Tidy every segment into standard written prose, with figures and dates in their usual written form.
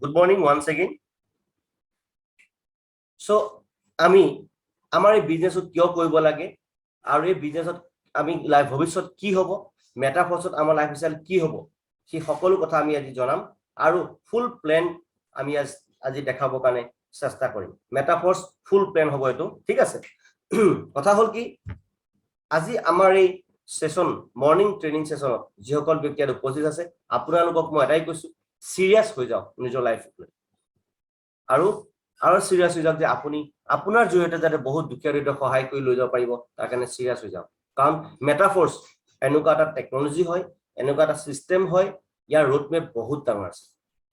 Good morning once again. So, আমি আমাৰ এই বিজনেছত কিয় কৰিব লাগে আৰু এই বিজনেছত আমি লাইফ ভৱিষ্যত কি হ'ব মেটাফৰ্সত আমাৰ লাইফ স্টাইল কি হ'ব সেই সকলো কথা আমি আজি জনাম আৰু ফুল প্ল্যান আমি আজি দেখাবৰ কাৰণে চেষ্টা কৰিম মেটাফৰ্স ফুল প্ল্যান হ'ব এটো ঠিক আছে কথা হল কি আজি আমাৰ এই সেশন মৰ্নিং ট্ৰেনিং সেশনত যিসকল ব্যক্তি উপস্থিত আছে আপোনালোকক মই এটাই কৈছো সিৰিয়াস হৈ যাওক নিজৰ লাইফত আৰু সিৰিয়াস হৈ যাওক যে আপুনি আপোনাৰ জৰিয়তে যাতে বহুত দুখীয়া সহায় কৰি লৈ যাব পাৰিব তাৰ কাৰণে সিৰিয়াস হৈ যাওক কাৰণ মেটাফৰ্স এনেকুৱা এটা টেকনলজি হয় এনেকুৱা এটা সিস্টেম হয় ইয়াৰ ৰোড মেপ বহুত ডাঙৰ আছে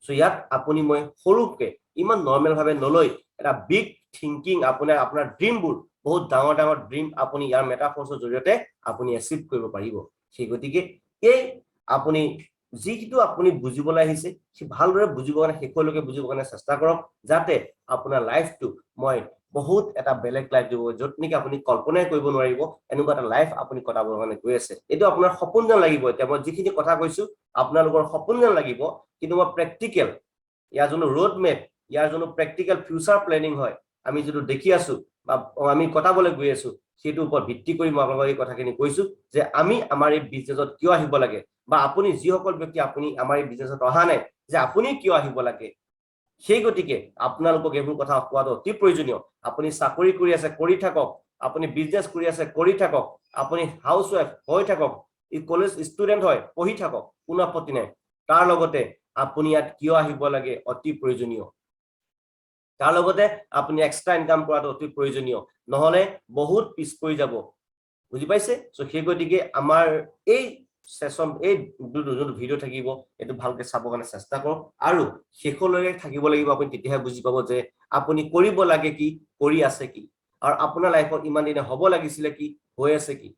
সো ইয়াত আপুনি মই সৰুকে ইমান নৰমাল ভাবে নলৈ এটা বিগ থিংকিং আপোনাৰ ড্ৰিমবোৰ বহুত ডাঙৰ ডাঙৰ ড্ৰিম আপুনি ইয়াৰ মেটাফৰ্সৰ জৰিয়তে আপুনি এচিভ কৰিব পাৰিব সেই গতিকে এই আপুনি যিটো আপুনি বুজিবলৈ আহিছে সি ভালদৰে বুজিবৰ কাৰণে শেষলৈকে বুজিবৰ কাৰণে চেষ্টা কৰক যাতে আপোনাৰ লাইফটো মই বহুত এটা বেলেগ লাইফ দিব যত নেকি আপুনি কল্পনাই কৰিব নোৱাৰিব এনেকুৱা এটা লাইফ আপুনি কটাবৰ কাৰণে গৈ আছে এটো আপোনাৰ সপোন যেন লাগিব এতিয়া মই যিখিনি কথা কৈছো আপোনালোকৰ সপোন যেন লাগিব কিন্তু মই প্ৰেক্টিকেল ইয়াৰ জন্য ৰোড মেপ ইয়াৰ জন্য প্ৰেক্টিকেল ফিউচাৰ প্ল্যানিং হয় আমি যেটো দেখি আছো বা আমি কটাবলৈ গৈ আছো সেইটো ওপৰত ভিত্তি কৰি মই আপোনালোকক এই কথাখিনি কৈছো যে আমি আমাৰ এই বিজনেছত কিয় আহিব লাগে বা আপুনি যিসকল ব্যক্তি আপুনি আমাৰ এই বিজনেছত অহা নাই যে আপুনি কিয় আহিব লাগে সেই গতিকে আপোনালোকক এইবোৰ কথা কোৱাটো অতি প্ৰয়োজনীয় আপুনি চাকৰি কৰি আছে কৰি থাকক আপুনি বিজনেস কৰি আছে কৰি থাকক আপুনি হাউস ওয়াইফ হৈ থাকক ই কলেজ ষ্টুডেন্ট হয় পঢ়ি থাকক কোনো আপত্তি নাই তাৰ লগতে আপুনি ইয়াত কিয় আহিব লাগে অতি প্ৰয়োজনীয় তাৰ লগতে আপুনি এক্সট্ৰা ইনকাম কৰাটো অতি প্ৰয়োজনীয় নহলে বহুত পিছ পৰি যাব বুজি পাইছে সো সেই গতিকে আমাৰ এই সেশন এই দুজন ভিডিও থাকিব এটো ভালকে চাবৰ কাৰণে চেষ্টা কৰক আৰু শেষলৈকে থাকিব লাগিব আপুনি তেতিয়াহে বুজি পাব যে আপুনি কৰিব লাগে কি কৰি আছে কি আৰু আপোনাৰ লাইফত ইমান দিনে হ'ব লাগিছিল কি হৈ আছে কি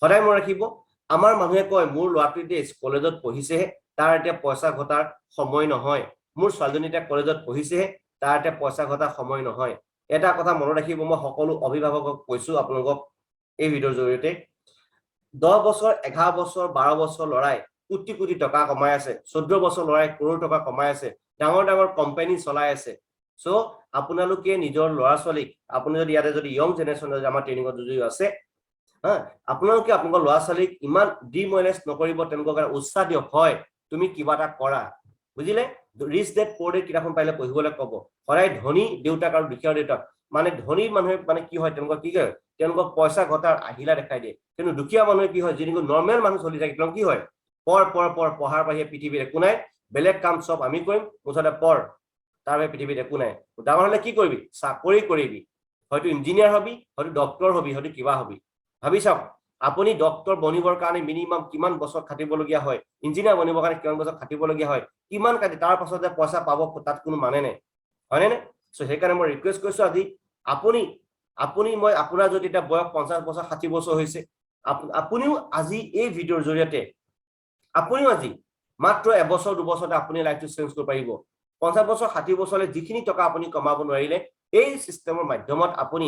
সদায় মই ৰাখিব আমাৰ মানুহে কয় মোৰ ল'ৰাটো এতিয়া কলেজত পঢ়িছেহে তাৰ এতিয়া পইচা ঘটাৰ সময় নহয় মোৰ ছোৱালীজনীটা কলেজত পঢ়িছেহে তাৰ এতিয়া পইচা ঘটাৰ সময় নহয় এটা কথা মনত ৰাখিব মই সকলো অভিভাৱকক কৈছো আপোনালোকক এই ভিডিওৰ জৰিয়তে 10 বছৰ 11 বছৰ 12 বছৰ লৰাই কোটি কোটি টকা কমাই আছে 14 বছৰ লৰাই কৰোৰ টকা কমাই আছে ডাঙৰ ডাঙৰ কোম্পানী চলাই আছে সো আপোনালোকে নিজৰ ল'ৰা ছোৱালীক আপুনি যদি ইয়াতে যদি ইয়ং জেনাৰেচনৰ আমাৰ ট্ৰেনিংত যদি আছে আপোনালোকে আপোনালোকৰ ল'ৰা ছোৱালীক ইমান ডিমোনেস নকৰিব তেওঁলোকৰ কাৰণে উৎসাহ দিয়ক হয় তুমি কিবা এটা কৰা বুজিলে ৰিচ ডেড পোৰ ডেড কিতাপখন পাইলে পঢ়িবলৈ ক'ব সদায় ধনী দেউতাক আৰু দুখীয়া দেউতাক মানে ধনী মানুহে মানে কি হয় তেওঁলোকৰ কি কৰে তেওঁলোকক পইচা ঘটাৰ আহিলা দেখাই দিয়ে কিন্তু দুখীয়া মানুহে কি হয় যিটো নৰমাল মানুহ চলি থাকে তেওঁলোক কি হয় পঢ়াৰ বাহিৰে পৃথিৱীত একো নাই বেলেগ কাম সব আমি কৰিম মুঠতে পঢ় তাৰ বাহিৰে পৃথিৱীত একো নাই ডাঙৰ হলে কি কৰিবি চাকৰি কৰিবি হয়তো ইঞ্জিনিয়াৰ হবি হয়তো ডক্টৰ হবি হয়তো কিবা হবি ভাবি চাওক আপুনি ডক্টৰ বনিবৰ কাৰণে মিনিমাম কিমান বছৰ খাটিবলগীয়া হয় ইঞ্জিনিয়াৰ বনিবৰ কাৰণে কিমান বছৰ খাটিবলগীয়া হয় কিমান কাটি তাৰ পাছত যে পইচা পাব তাত কোনো মানে নাই হয়নে সো সেইকাৰণে মই ৰিকুৱেষ্ট কৰিছো আজি আপুনি মই আপোনাৰ যদি এটা বয়স 50 বছৰ 60 বছৰ হৈছে আপুনিও আজি এই ভিডিওৰ জৰিয়তে আপুনিও আজি মাত্ৰ এবছৰ দুবছৰতে আপুনি লাইফটো চেঞ্জ কৰিব পাৰিব 50 বছৰ 60 বছৰলৈ যিখিনি টকা আপুনি কমাব নোৱাৰিলে এই সিস্টেমৰ মাধ্যমত আপুনি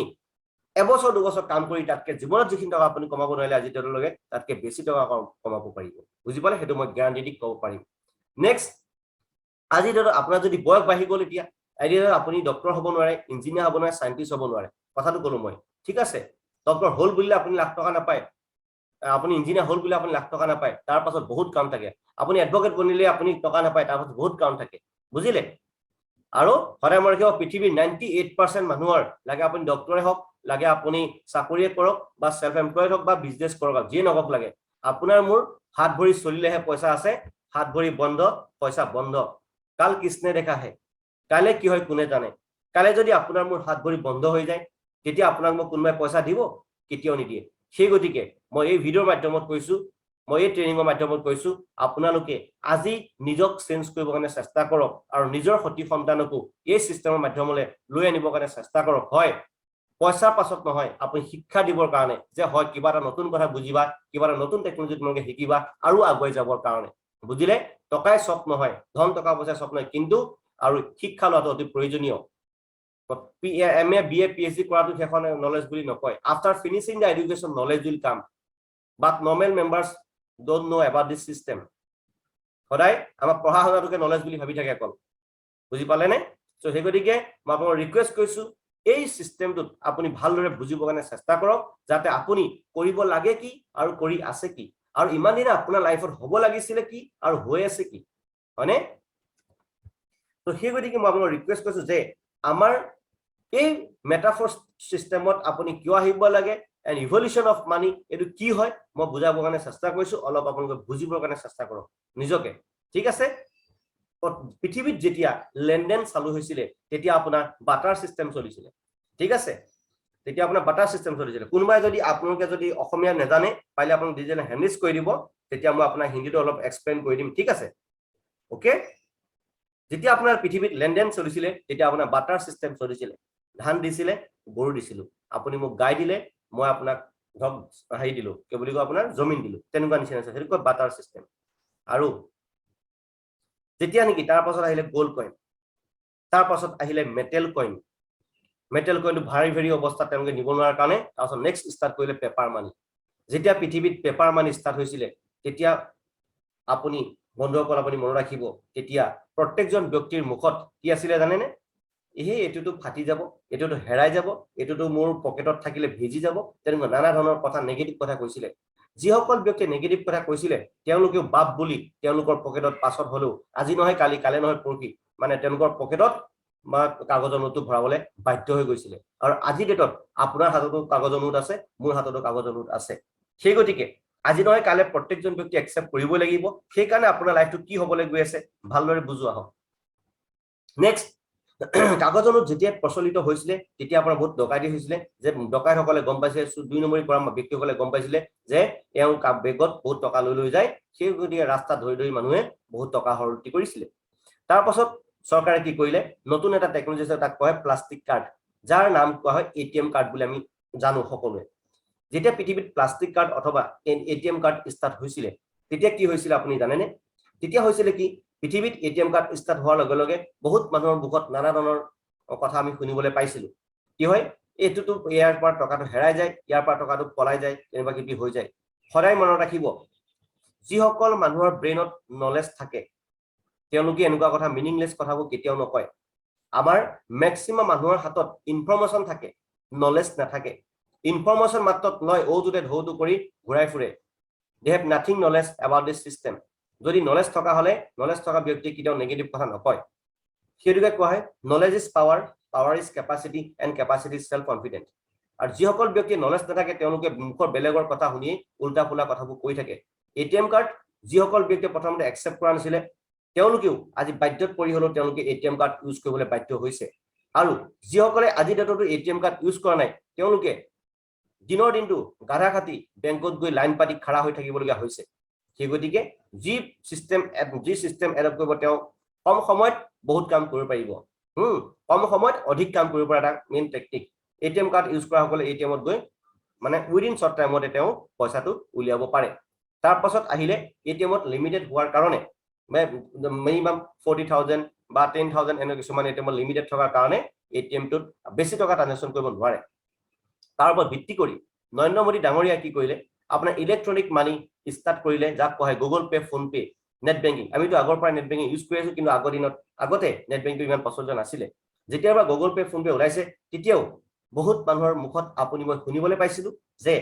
এবছৰ দুবছৰ কাম কৰি তাতকে জীৱনত যিখিনি টকা আপুনি কমাব নোৱাৰিলে আজি তেওঁলোকে তাতকে বেছি টকা কমাব পাৰিব বুজি পালে সেইটো মই গ্যাৰান্টি দি ক'ব পাৰিম নেক্সট আজি ধৰক আপোনাৰ যদি বয়স বাঢ়ি গ'ল এতিয়া আইডিয়া আপুনি ডক্টৰ হ'ব নোৱাৰে ইঞ্জিনিয়াৰ হ'ব নোৱাৰে সাইন্টিষ্ট হ'ব নোৱাৰে কথাটো ক'লো মই ঠিক আছে ডক্টৰ হল বুলিলে আপুনি লাখ টকা নাপায় আপুনি ইঞ্জিনিয়াৰ হল বুলিলে আপুনি লাখ টকা নাপায় তাৰ পাছত বহুত কাম থাকে আপুনি এডভোকেট বনিলে আপুনি টকা নাপায় তাৰ পাছত বহুত কাম থাকে বুজিলে আৰু সদায় মই ৰাখিব পৃথিৱীৰ 98% মানুহৰ লাগে আপুনি ডক্টৰে হওক লাগে আপুনি চাকৰিয়ে কৰক বা সেলফ এমপ্লয়েড হওক বা বিজনেস কৰক যি নকক লাগে আপোনাৰ মোৰ হাত ভৰি চলিলেহে পইচা আছে হাত ভৰি বন্ধ পইচা বন্ধ কাল কৃষ্ণে দেখা হে কালে কি হয় কোনে জানে কালে যদি আপোনাৰ মোৰ হাত ভৰি বন্ধ হৈ যায় তেতিয়া আপোনাক মই কোনোবাই পইচা দিব কেতিয়াও নিদিয়ে সেই গতিকে মই এই ভিডিওৰ মাধ্যমত কৈছো মই এই ট্ৰেনিংৰ মাধ্যমত কৈছো আপোনালোকে আজি নিজক চেঞ্জ কৰিবৰ কাৰণে চেষ্টা কৰক আৰু নিজৰ সতি সন্তানকো এই সিস্টেমৰ মাধ্যমলৈ লৈ আনিবৰ কাৰণে চেষ্টা কৰক হয় পইচা পাছত নহয় আপুনি শিক্ষা দিবৰ কাৰণে যে হয় কিবা এটা নতুন কথা বুজিবা কিবা এটা নতুন টেকনলজি তোমালোকে শিকিবা আৰু আগুৱাই যাবৰ কাৰণে বুজিলে টকাই সব নহয় ধন টকা পইচা সব নহয় কিন্তু আৰু শিক্ষা লোৱাটো অতি প্ৰয়োজনীয় MA BA PhD কৰাটো সেইখন নলেজ বুলি নকয় after finishing the education knowledge will come but normal members don't know about this system সদায় আমাৰ পঢ়া শুনাটোকে নলেজ বুলি ভাবি থাকে অকল বুজি পালে নে সো সেই গতিকে মই আপোনাক ৰিকুৱেষ্ট কৰিছো এই সিস্টেমটোত আপুনি ভালদৰে বুজিবৰ কাৰণে চেষ্টা কৰক যাতে আপুনি কৰিব লাগে কি আৰু কৰি আছে কি আৰু ইমান দিনে আপোনাৰ লাইফত হ'ব লাগিছিলে কি আৰু হৈ আছে কি হয়নে তো সেই গতিকে মই আপোনাক ৰিকুৱেষ্ট কৰিছো যে আমাৰ এই মেটাফৰ সিস্টেমত আপুনি কিয় আহিব লাগে এণ্ড ইভলিউশ্যন অফ মানি এইটো কি হয় মই বুজাবৰ কাৰণে চেষ্টা কৰিছো অলপ আপোনালোকে বুজিবৰ কাৰণে চেষ্টা কৰক নিজকে ঠিক আছে পৃথিৱীত যেতিয়া লেনদেন চালু হৈছিলে তেতিয়া আপোনাৰ বাটাৰ সিস্টেম চলিছিলে ঠিক আছে তেতিয়া আপোনাৰ বাটাৰ সিস্টেম চলিছিলে কোনোবাই যদি আপোনালোকে যদি অসমীয়া নেজানে পাইলে আপোনাক ডিজিটেল হেন্ডিজ কৰি দিব তেতিয়া মই আপোনাৰ হিন্দীটো অলপ এক্সপ্লেইন কৰি দিম ঠিক আছে ওকে যেতিয়া আপোনাৰ পৃথিৱীত লেনদেন চলিছিলে তেতিয়া আপোনাৰ বাটাৰ সিস্টেম চলিছিলে ধান দিছিলে গৰু দিছিলো আপুনি মোক গাই দিলে মই আপোনাক ধক হাই দিলো কি বুলি কয় আপোনাৰ জমিন দিলো তেনেকুৱা নিচিনা আছে সেইটো কয় বাটাৰ সিস্টেম আৰু যেতিয়া নেকি তাৰ পাছত আহিলে গোল্ড কইন তাৰ পাছত আহিলে মেটেল কইনটো ভাৰী ভাৰী অৱস্থাত তেওঁলোকে নিব নোৱাৰাৰ কাৰণে তাৰপাছত নেক্সট ষ্টাৰ্ট কৰিলে পেপাৰ মানি যেতিয়া পৃথিৱীত পেপাৰ মানি ষ্টাৰ্ট হৈছিলে তেতিয়া আপুনি বন্ধুসকল আপুনি মনত ৰাখিব তেতিয়া প্ৰত্যেকজন ব্যক্তিৰ মুখত কি আছিলে জানেনে এইটোতো ফাটি যাব এইটোতো হেৰাই যাব এইটোতো মোৰ পকেটত থাকিলে ভিজি যাব তেনেকুৱা নানা ধৰণৰ কথা নেগেটিভ কথা কৈছিলে যিসকল ব্যক্তি নেগেটিভ কথা কৈছিলে তেওঁলোকেও বাপ বুলি তেওঁলোকৰ পকেটত পাছত হলেও আজি নহয় কালি কালে নহয় পৰকি মানে তেওঁলোকৰ পকেটত কাগজৰ নোটটো ভৰাবলৈ বাধ্য হৈ গৈছিলে আৰু আজি ডেটত আপোনাৰ হাততো কাগজৰ নোট আছে মোৰ হাততো কাগজৰ নোট আছে সেই গতিকে আজি নহয় কালে প্ৰত্যেকজন ব্যক্তি একচেপ্ট কৰিব লাগিব সেই কাৰণে আপোনাৰ লাইফটো কি হ'বলৈ গৈ আছে ভালদৰে বুজোৱা হওক নেক্সট কাগজৰ নোট যেতিয়া প্ৰচলিত হৈছিলে তেতিয়া আপোনাৰ বহুত ডকাইতি হৈছিলে যে ডকাইতসকলে গম পাইছে 2 নম্বৰী পৰা ব্যক্তিসকলে গম পাইছিলে যে এওঁ বেগত বহুত টকা লৈ যায় সেই গতিকে ৰাস্তা ধৰি মানুহে বহুত টকা হৰতি কৰিছিলে তাৰ পাছত চৰকাৰে কি কৰিলে নতুন এটা টেকনলজি আছে তাক কয় প্লাষ্টিক কাৰ্ড যাৰ নাম কোৱা হয় এটিএম কাৰ্ড বুলি আমি জানো সকলোৱে যেতিয়া পৃথিৱীত প্লাষ্টিক কাৰ্ড অথবা এটিএম কাৰ্ড ষ্টাৰ্ট হৈছিলে তেতিয়া কি হৈছিলে আপুনি জানেনে তেতিয়া হৈছিলে কি পৃথিৱীত এটিএম কাৰ্ড ষ্টাৰ্ট হোৱাৰ লগে লগে বহুত মানুহৰ মুখত নানা ধৰণৰ কথা আমি শুনিবলৈ পাইছিলো কি হয় এইটোতো ইয়াৰ পৰা টকাটো হেৰাই যায় ইয়াৰ পৰা টকাটো পলাই যায় এনেকুৱা কিবি হৈ যায় সদায় মনত ৰাখিব যিসকল মানুহৰ ব্ৰেইনত নলেজ থাকে তেওঁলোকে এনেকুৱা কথা মিনিংলেছ কথাবোৰ কেতিয়াও নকয় আমাৰ ম্যাক্সিমাম মানুহৰ হাতত ইনফৰমেশন থাকে নলেজ নাথাকে ইনফৰমেশন মাত্ৰ লয় ওজুতে ধৌটো কৰি ঘূৰাই ফুৰে they have nothing knowledge about this system যদি নলেজ থকা হলে নলেজ থকা ব্যক্তি কেতিয়াও নেগেটিভ কথা নকয় সেইটোকে কোৱা হয় knowledge is power is capacity and capacity is self confidence আৰু যিসকল ব্যক্তি নলেজ নাথাকে তেওঁলোকে মুখৰ বেলেগৰ কথা শুনি উল্টা পুল্টা কথাবোৰ কৈ থাকে এটিএম কাৰ্ড যিসকল ব্যক্তিয়ে প্ৰথমতে একচেপ্ট কৰা নাছিলে তেওঁলোকেও আজি বাধ্যত পৰি হলো তেওঁলোকে এটিএম কাৰ্ড ইউজ কৰিবলৈ বাধ্য হৈছে আৰু যিসকলে আজি ডেটতো এটিএম কাৰ্ড ইউজ কৰা নাই তেওঁলোকে দিনৰ দিনটো গাধা খাতি বেংকত গৈ লাইন পাতি খাৰা হৈ থাকিবলগীয়া হৈছে সেই গতিকে যি সিস্টেম এডপ্ট কৰিব তেওঁ কম সময়ত বহুত কাম কৰিব পাৰিব কম সময়ত অধিক কাম কৰিব পৰা এটা main technique ATM card use কৰা সকলে এটিএমত গৈ মানে উইদিন শৰ্ট টাইমতে তেওঁ পইচাটো উলিয়াব পাৰে তাৰ পাছত আহিলে এটিএমত লিমিটেড হোৱাৰ কাৰণে মিনিমাম 40,000 বা 10,000 এনে কিছুমান এটিএমত লিমিটেড থকাৰ কাৰণে এটিএমটোত বেছি টকা ট্ৰানজেকশ্যন কৰিব নোৱাৰে তাৰ ওপৰত ভিত্তি কৰি নৰেন্দ্ৰ মোদী ডাঙৰীয়া কি কৰিলে আপোনাৰ ইলেক্ট্ৰনিক মানি ষ্টাৰ্ট কৰিলে যাক কোৱা হয় Google pay phone pay net banking আমিতো আগৰ পৰা নেট বেংকিং ইউজ কৰি আছো কিন্তু আগতে নেট বেংকিং ইমান প্ৰচলিত নাছিলে যেতিয়াৰ পৰা গুগল পে ফোন পে ওলাইছে তেতিয়াও বহুত মানুহৰ মুখত আপুনি মই শুনিবলৈ পাইছিলো যে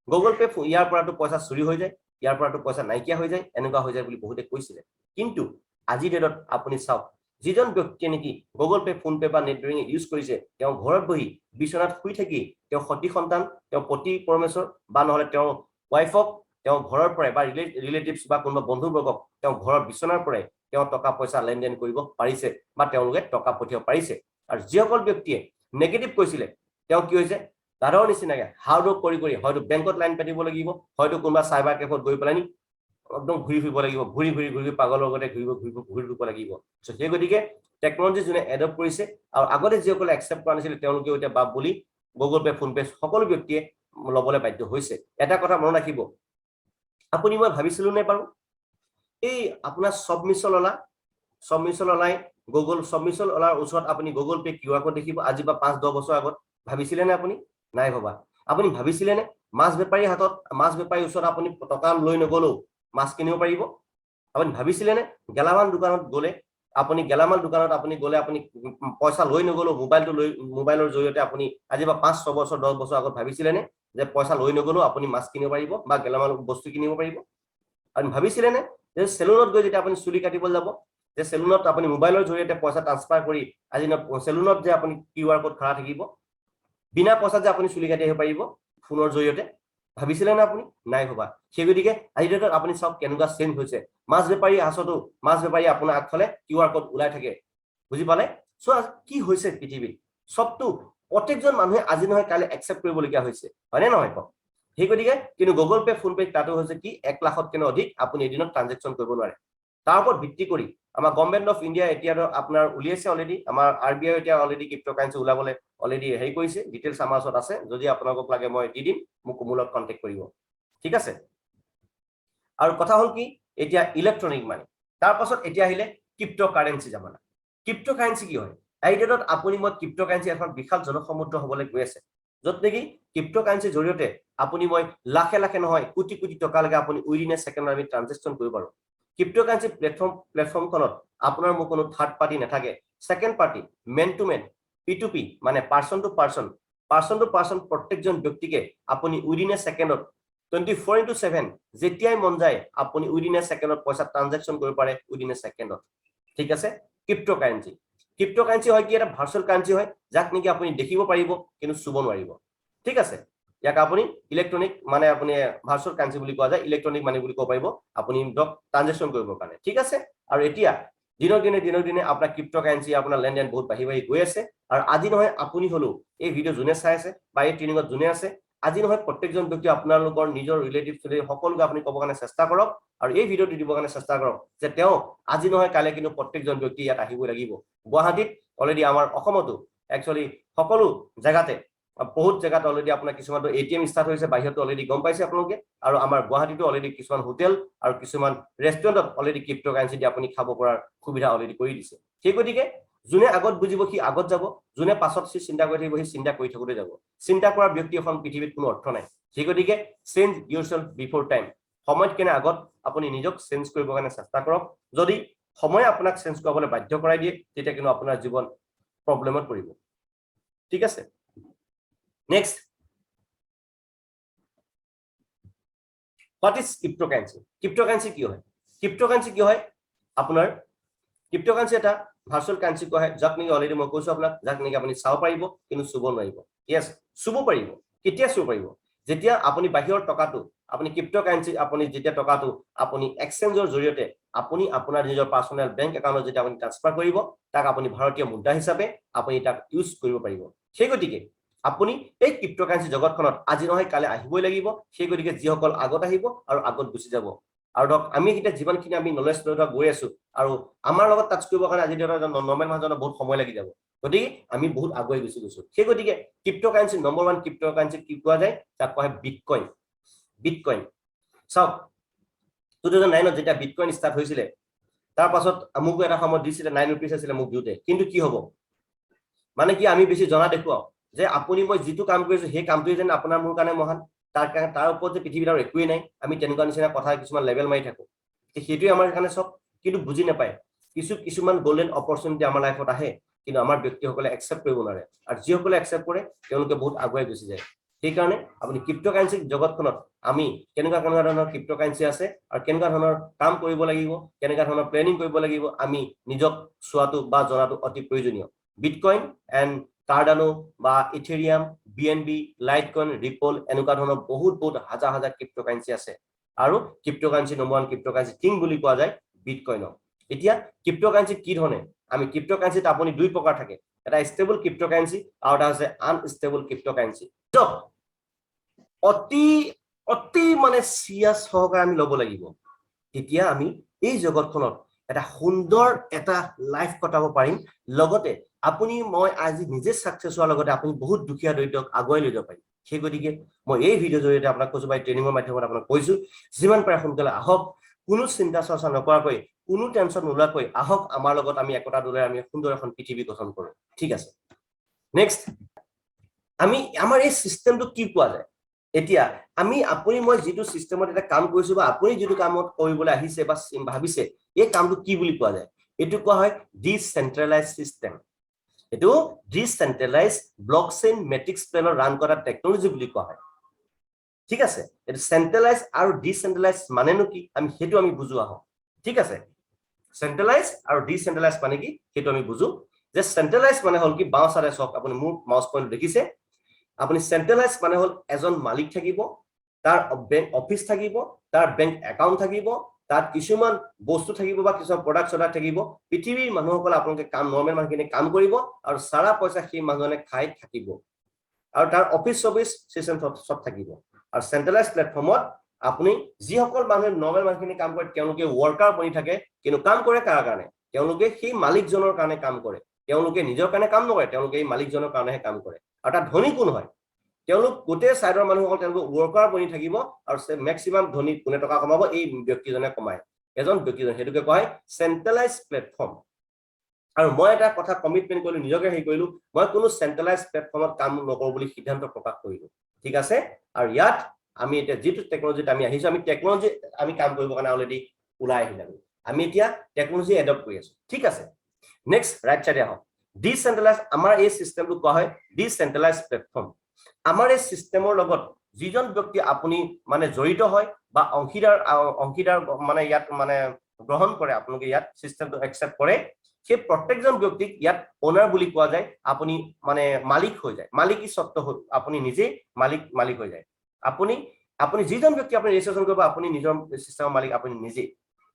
গুগল পে ইয়াৰ পৰাটো পইচা চুৰি হৈ যায় ইয়াৰ পৰাটো পইচা নাইকিয়া হৈ যায় এনেকুৱা হৈ যায় বুলি বহুতে কৈছিলে কিন্তু আজি ডেটত আপুনি চাওক যিজন ব্যক্তিয়ে নেকি গুগল পে ফোন পে বা নেট বেংকিং ইউজ কৰিছে তেওঁ ঘৰত বহি বিচনাত শুই থাকি তেওঁ সতি সন্তান তেওঁ পতি পৰমেশ্বৰ বা নহলে তেওঁ ওয়াইফক তেওঁ ঘৰৰ পৰাই বা ৰিলেটিভছ বা কোনোবা বন্ধুবৰ্গক তেওঁ ঘৰৰ বিচনাৰ পৰাই তেওঁ টকা পইচা লেনদেন কৰিব পাৰিছে বা তেওঁলোকে টকা পঠিয়াব পাৰিছে আৰু যিসকল ব্যক্তিয়ে নেগেটিভ কৈছিলে তেওঁ কি হৈছে গাধৰ নিচিনাকে হাউডক কৰি হয়তো বেংকত লাইন পাতিব লাগিব হয়তো কোনোবা চাইবাৰ কেফত গৈ পেলাই একদম ঘূৰি ফুৰিব লাগিব ঘূৰি পাগলৰ লগতে ঘূৰি ফুৰিব লাগিব সো সেই গতিকে টেকনলজি যোনে এডপ্ট কৰিছে আৰু আগতে যিসকলে একচেপ্ট কৰা নাছিলে তেওঁলোকেও এতিয়া বাপ বুলি গুগল পে ফোন পে সকলো ব্যক্তিয়ে লবলৈ বাধ্য হৈছে এটা কথা মনত ৰাখিব আপুনি মই ভাবিছিলো নে বাৰু এই আপোনাৰ সবমিছল অলাই গুগল সবমিছল অলাৰ ওচৰত আপুনি গুগল পে কিউআৰ কোড দেখিব আজি বা 5-10 বছৰ আগত ভাবিছিলে নে আপুনি নাই ভবা আপুনি ভাবিছিলে নে মাছ বেপাৰীৰ ওচৰত আপুনি টকা লৈ নগলো মাছ কিনিব পাৰিব আপুনি ভাবিছিলে নে গেলামাল দোকানত গলে আপুনি গেলামাল দোকানত আপুনি গলে আপুনি পইচা লৈ নগলো মোবাইলৰ জৰিয়তে আপুনি আজি বা 5-6 বছৰ 10 বছৰ আগত ভাবিছিলে নে যে পইচা লৈ নগলো আপুনি মাছ কিনিব পাৰিব বা গেলামাল বস্তু কিনিব পাৰিব আপুনি ভাবিছিলে নে যে সেলুনত গৈ যেতিয়া আপুনি চুলি কাটিব যাব যে সেলুনত আপুনি মোবাইলৰ জৰিয়তে পইচা ট্ৰান্সফাৰ কৰি আজি সেলুনত যে আপুনি কিউআৰ কোড খৰা থাকিব বিনা পইচা যে আপুনি চুলি কাটি আহিব পাৰিব ফোনৰ জৰিয়তে ভাবিছিলে না আপুনি নাই ভবা সেই গতিকে আজি ডেটত আপুনি সব কেনেকুৱা চেঞ্জ হৈছে মাছ বেপাৰী হাছতো মাছ বেপাৰী আপোনাৰ আগফালে কিউআৰ কোড ওলাই থাকে বুজি পালে সো কি হৈছে পৃথিৱীত সবটো প্ৰত্যেকজন মানুহে আজি নহয় কালি একচেপ্ট কৰিবলগীয়া হৈছে হয়নে নহয় কওক সেই গতিকে কিন্তু গুগল পে ফোন পে তাতো হৈছে কি 1 লাখতকৈ অধিক আপুনি এদিনত ট্ৰানজেকচন কৰিব নোৱাৰে তাৰ ওপৰত ভিত্তি কৰি আমাৰ গভৰ্নমেন্ট অফ ইণ্ডিয়া এতিয়া আপোনাৰ উলিয়াইছে অলৰেডি আমাৰ আৰবিআই এতিয়া অলৰেডি ক্ৰিপ্টোকাৰেন্সি উলাবলৈ অলৰেডি হেৰি কৰিছে ডিটেইলছ আমাৰ ওচৰত আছে যদি আপোনালোকক লাগে মই দি দিম মোক মূলত কন্টেক্ট কৰিব ঠিক আছে আৰু কথা হল কি এতিয়া ইলেক্ট্ৰনিক মানি তাৰ পাছত এতিয়া আহিলে ক্ৰিপ্টোকাৰেন্সি জামানা ক্ৰিপ্টোকাৰেন্সি কি হয় এই ডেটত আপুনি মই ক্ৰিপ্টোকাৰেন্সি এখন বিশাল জনসমুদ্ৰ হ'বলৈ গৈ আছে যত নেকি ক্ৰিপ্টোকাৰেন্সিৰ জৰিয়তে আপুনি মই লাখে লাখে নহয় কোটি কোটি টকা লাগে আপুনি উইদিন এ সেকেন্ডত আমি ট্ৰানজেকচন কৰিব পাৰো ক্ৰিপ্টোকাৰেন্সি প্লেটফৰ্মখনত আপোনাৰ মোৰ কোনো থাৰ্ড পাৰ্টি নাথাকে second party man to man P2P মানে পাৰ্সন টু পাৰ্সন প্ৰত্যেকজন ব্যক্তিকে আপুনি উইদিন এ সেকেন্ডত 24/7 যেতিয়াই মন যায় আপুনি উইদিন এ সেকেন্ডত পইচা ট্ৰানজেকচন কৰিব পাৰে উইদিন এ সেকেন্ডত ঠিক আছে ক্ৰিপ্টোকাৰেন্সি হয় কি এটা ভাৰ্চুৱেল কাৰেন্সি হয় যাক নেকি আপুনি দেখিব পাৰিব কিন্তু চুব নোৱাৰিব ঠিক আছে ইয়াক আপুনি ইলেক্ট্ৰনিক মানে আপুনি ভাৰ্চুৱেল কাৰেন্সি বুলি কোৱা যায় ইলেক্ট্ৰনিক মানি বুলি ক'ব পাৰিব আপুনি ট্ৰানজেকচন কৰিবৰ কাৰণে ঠিক আছে আৰু এতিয়া দিনক দিনে আপোনাৰ ক্ৰিপ্টোকাৰেন্সি আপোনাৰ লেনদেন বহুত বাঢ়ি গৈ আছে আৰু আজি নহয় আপুনি হলো এই ভিডিও যোনে চাই আছে বা এই ট্ৰেইনিঙত যোনে আছে আজি নহয় প্ৰত্যেকজন ব্যক্তি আপোনালোকৰ নিজৰ ৰিলেটিভ সকলোকে আপুনি ক'ব কাৰণে চেষ্টা কৰক আৰু এই ভিডিওটো দিব কাৰণে চেষ্টা কৰক যে তেওঁ আজি নহয় কালে কিন্তু প্ৰত্যেকজন ব্যক্তি ইয়াত আহিব লাগিব গুৱাহাটীত অলৰেডি আমাৰ অসমতো একচুয়ালি সকলো জায়গাতে বহুত জায়গাত অলৰেডি আপোনাৰ কিছুমান এটিএম ষ্টাৰ্ট হৈছে বাহিৰতো অলৰেডি গম পাইছে আপোনালোকে আৰু আমাৰ গুৱাহাটীতো অলৰেডি কিছুমান হোটেল আৰু কিছুমান ৰেষ্টুৰেণ্টত অলৰেডি ক্ৰিপ্টোকাৰেন্সি দি আপুনি খাব পৰাৰ সুবিধা অলৰেডি কৰি দিছে সেই গতিকে যোনে আগত বুজিব সি আগত যাব যোনে পাছত সি চিন্তা কৰি থাকিব সি চিন্তা কৰি থাকোতে যাব চিন্তা কৰা ব্যক্তি এখন পৃথিৱীত কোনো অৰ্থ নাই সেই গতিকে চেঞ্জ ইউৰসেলফ বিফোৰ টাইম সময়ত কেনে আগত আপুনি নিজক চেঞ্জ কৰিবৰ কাৰণে চেষ্টা কৰক যদি সময় আপোনাক চেঞ্জ কৰিবলৈ বাধ্য কৰাই দিয়ে তেতিয়া কিন্তু আপোনাৰ জীৱন প্ৰব্লেমত পৰিব ঠিক আছে নেক্সট what is cryptocurrency কি হয় আপোনাৰ ক্ৰিপ্টোকাৰেন্সি এটা ভাৰ্চুৱেল কাৰেন্সি কোৱা হয় যাক নেকি অলৰেডি মই কৈছো আপোনাক যাক নেকি আপুনি চাব পাৰিব কিন্তু চুব নোৱাৰিব ইয়েস চুব পাৰিব কেতিয়া চুব পাৰিব যেতিয়া আপুনি বাহিৰৰ টকাটো আপুনি ক্ৰিপ্টোকাৰেন্সি আপুনি যেতিয়া টকাটো আপুনি এক্সচেঞ্জৰ জৰিয়তে আপুনি আপোনাৰ নিজৰ পাৰ্সোনাল বেংক একাউণ্টত যেতিয়া আপুনি ট্ৰান্সফাৰ কৰিব তাক আপুনি ভাৰতীয় মুদ্ৰা হিচাপে আপুনি তাক ইউজ কৰিব পাৰিব সেই গতিকে আপুনি এই ক্ৰিপ্টোকাৰেন্সি জগতখনত আজি নহয় কালে আহিবই লাগিব সেই গতিকে যিসকল আগত আহিব আৰু আগত গুচি যাব আৰু ধৰক আমি এতিয়া যিমানখিনি আমি নলেজ লৈ গৈ আছো আৰু আমাৰ লগত টাচ কৰিবৰ কাৰণে আজি নৰ্মেল মানুহজনৰ বহুত সময় লাগি যাব গতিকে আমি বহুত আগুৱাই গুচি গৈছো সেই গতিকে ক্ৰিপ্টোকাৰেন্সি নম্বৰ 1 ক্ৰিপ্টোকাৰেন্সি কি কোৱা যায় তাক কোৱা হয় বিটকয়েন চাওক 2009 যেতিয়া বিটকয়েন ষ্টাৰ্ট হৈছিলে তাৰ পাছত মোক এটা সময় দিছিলে 9 रुपीस আছিল মোক দিওতে কিন্তু কি হ'ব মানে কি আমি বেছি জনা দেখুৱাও যে আপুনি মই যিটো কাম কৰিছো সেই কামটোই যেন আপোনাৰ মোৰ কাৰণে মহান তাৰ ওপৰত যে পৃথিৱীত আৰু একোই নাই আমি তেনেকুৱা নিচিনা কথা কিছুমান লেভেল মাৰি থাকো সেইটোই আমাৰ কাৰণে সব কিন্তু বুজি নাপায় কিছুমান গোল্ডেন অপৰচুনিটি আমাৰ লাইফত আহে কিন্তু আমাৰ ব্যক্তিসকলে একচেপ্ট কৰিব নোৱাৰে আৰু যিসকলে একচেপ্ট কৰে তেওঁলোকে বহুত আগুৱাই গুচি যায় সেই কাৰণে আপুনি ক্ৰিপ্টোকাৰেন্সি জগতখনত আমি কেনেকুৱা ধৰণৰ ক্ৰিপ্টোকাৰেন্সি আছে আৰু কেনেকুৱা ধৰণৰ কাম কৰিব লাগিব কেনেকুৱা ধৰণৰ প্লেনিং কৰিব লাগিব আমি নিজক চোৱাটো বা জনাটো অতি প্ৰয়োজনীয় বিটকয়েন এণ্ড কাৰ্ডানো বা ইথেৰিয়াম BNB লাইটকয়েন ৰিপল এনেকুৱা ধৰণৰ বহুত হাজাৰ ক্ৰিপ্টোকাৰেন্সি আছে আৰু ক্ৰিপ্টোকাৰেন্সি নম্বৰ 1 ক্ৰিপ্টোকাৰেন্সি কিং বুলি কোৱা যায় বিটকয়েনক এতিয়া ক্ৰিপ্টোকাৰেন্সি কি ধৰণে আমি ক্ৰিপ্টোকাৰেন্সিত আপুনি দুই প্ৰকাৰ থাকে এটা ষ্টেবল ক্ৰিপ্টোকাৰেন্সি আৰু এটা আছে আনষ্টেবল ক্ৰিপ্টোকাৰেন্সি অতি মানে সিৰিয়াছ সহকাৰে আমি ল'ব লাগিব তেতিয়া আমি এই জগতখনত এটা সুন্দৰ এটা লাইফ কটাব পাৰিম লগতে আপুনি মই আজি নিজে সাকসেস হোৱাৰ লগতে আপুনি বহুত দুখীয়া দৰিদ্ৰক আগুৱাই লৈ যাব পাৰিম সেই গতিকে মই এই ভিডিঅ' জৰিয়তে আপোনাক কৈছো বাই ট্ৰেইনিঙৰ মাধ্যমত আপোনাক কৈছো যিমান পাৰে সোনকালে আহক কোনো চিন্তা চৰ্চা নকৰাকৈ কোনো টেনচন নোলোৱাকৈ আহক আমাৰ লগত আমি একতা দলে আমি সুন্দৰ এখন পৃথিৱী গঠন কৰোঁ ঠিক আছে নেক্সট আমি আমাৰ এই সিস্টেমটো কি কোৱা যায় এতিয়া আমি আপুনি মই যেটো সিস্টেমত এটা কাম কৰিছো বা আপুনি যেটো কামত কৰিবলৈ আহিছে বা ভাবিছে এই কামটো কি বুলি কোৱা যায় এইটো কোৱা হয় ডিচেন্ট্ৰেলাইজ সিস্টেম এইটো ডিচেন্ট্ৰেলাইজ ব্লকচেইন মেট্ৰিক্স প্লেনৰ ৰান কৰা টেকনলজি বুলি কোৱা হয় ঠিক আছে এটা সেন্ট্ৰালাইজ আৰু ডিসেন্ট্ৰালাইজ মানেনো কি আমি হেতু আমি বুজো আহো ঠিক আছে সেন্ট্ৰালাইজ আৰু ডিসেন্ট্ৰালাইজ মানে কি হেতু আমি বুজো যে সেন্ট্ৰালাইজ মানে হল কি বাও সাৰে সক আপুনি মোৰ মাউস পইণ্ট দেখিছে আপুনি সেন্ট্ৰালাইজ মানে হল এজন মালিক থাকিব তাৰ বেংক অফিস থাকিব তাৰ বেংক একাউন্ট থাকিব তাৰ কিছুমান বস্তু থাকিব বা কিছুমান প্ৰডাক্ট সদা থাকিব পৃথিৱীৰ মানুহসকল আপোনালোকে কাম নৰমেল মানুহখিনি কাম কৰিব আৰু সাৰা পইচা সেই মানুহজনে খাই থাকিব আৰু তাৰ অফিস সাৰ্ভিস সিস্টেম সব থাকিব আৰু সেন্ট্ৰালাইজ প্ল্যাটফৰ্মত আপুনি যি সকল মানুহে নৰমেল মানুহখিনি কাম কৰে তেওঁলোকে ওয়াৰ্কাৰ বনি থাকে কিন্তু কাম কৰে কাৰ কাৰণে তেওঁলোকে সেই মালিকজনৰ কাৰণে কাম কৰে তেওঁলোকে নিজৰ কাৰণে কাম নকৰে তেওঁলোকে এই মালিকজনৰ কাৰণেহে কাম কৰে আৰু তাৰ ধনী কোন হয় তেওঁলোক গোটেই সাইডৰ মানুহসকল তেওঁলোক ওয়াৰ্কাৰ বনি থাকিব আৰু ম্যাক্সিমাম ধনী কোনে টকা কমাব এই ব্যক্তিজনে কমায় এজন ব্যক্তিজন হেতুকে কয় সেন্ট্ৰালাইজ প্ল্যাটফৰ্ম আৰু মই এটা কথা কমিটমেন্ট কৰিলো নিজকে হেই কৰিলো মই কোনো সেন্ট্ৰালাইজ প্ল্যাটফৰ্মত কাম নকৰো বুলি সিদ্ধান্ত প্ৰকাশ কৰিলো ঠিক আছে আৰু ইয়াত আমি এটা যেটো টেকনলজিত আমি আহিছো আমি টেকনলজি আমি কাম কৰিব কাৰণে অলৰেডি উলাই আহিলাম আমি এতিয়া টেকনলজি এডপ্ট কৰি আছো ঠিক আছে নেক্সট ৰাইট সাইডে আহক ডিসেন্ট্ৰালাইজ আমাৰ এই সিস্টেমটো কোৱা হয় ডিসেন্ট্ৰালাইজ প্ল্যাটফৰ্ম আমাৰ এই সিস্টেমৰ লগত যিজন ব্যক্তি আপুনি মানে জড়িত হয় বা অংশীদাৰ মানে ইয়াত মানে গ্ৰহণ কৰে আপোনালোকে ইয়াত সিস্টেমটো একচেপ্ট কৰে সেই প্ৰত্যেকজন ব্যক্তিক ইয়াত ওনাৰ বুলি কোৱা যায় আপুনি মানে মালিক হৈ যায় মালিকী সত্ত্ব আপুনি নিজে মালিক হৈ যায় আপুনি যিজন ব্যক্তি আপুনি ৰেজিষ্ট্ৰেচন কৰিব আপুনি নিজৰ সিস্টেমৰ মালিক আপুনি নিজে